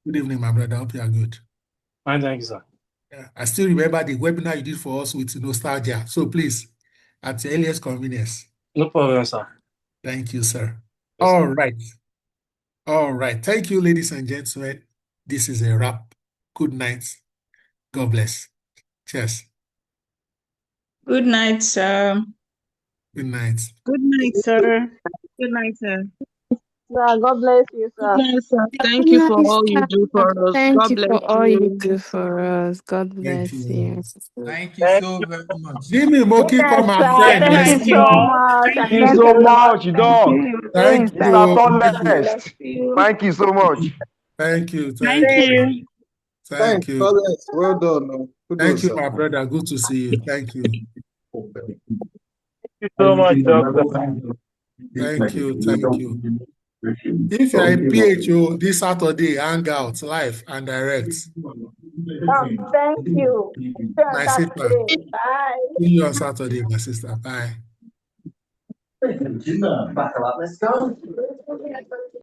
Good evening, my brother. Hope you are good.
Fine, thank you, sir.
Yeah, I still remember the webinar you did for us with nostalgia. So please, at your earliest convenience.
No problem, sir.
Thank you, sir.
Yes, sir.
All right. All right. Thank you, ladies and gentlemen. This is a wrap. Good night. God bless. Cheers.
Good night, sir.
Good night.
Good night, sir. Good night, sir.
Sir, God bless you, sir.
Good night, sir. Thank you for all you do for us.
Thank
God
you
bless
for all you
you.
do for us. God
Thank
bless
you.
you.
Thank you so very much.
Give me Moki
Yes,
come and
sir.
send.
Thank you
Thank
so much.
Thank you so much, dog.
Thank
Mr.
you.
Tallest. Thank you so much.
Thank you.
Thank you.
Thank you.
Thanks, well done.
Thank you, my brother. Good to see you. Thank you.
Thank you so much, doctor.
Thank you. Thank you. If you are in PHO this Saturday, hang out live and direct.
Thank you.
My sister.
Bye.
See you on Saturday, my sister. Bye.
Let's go.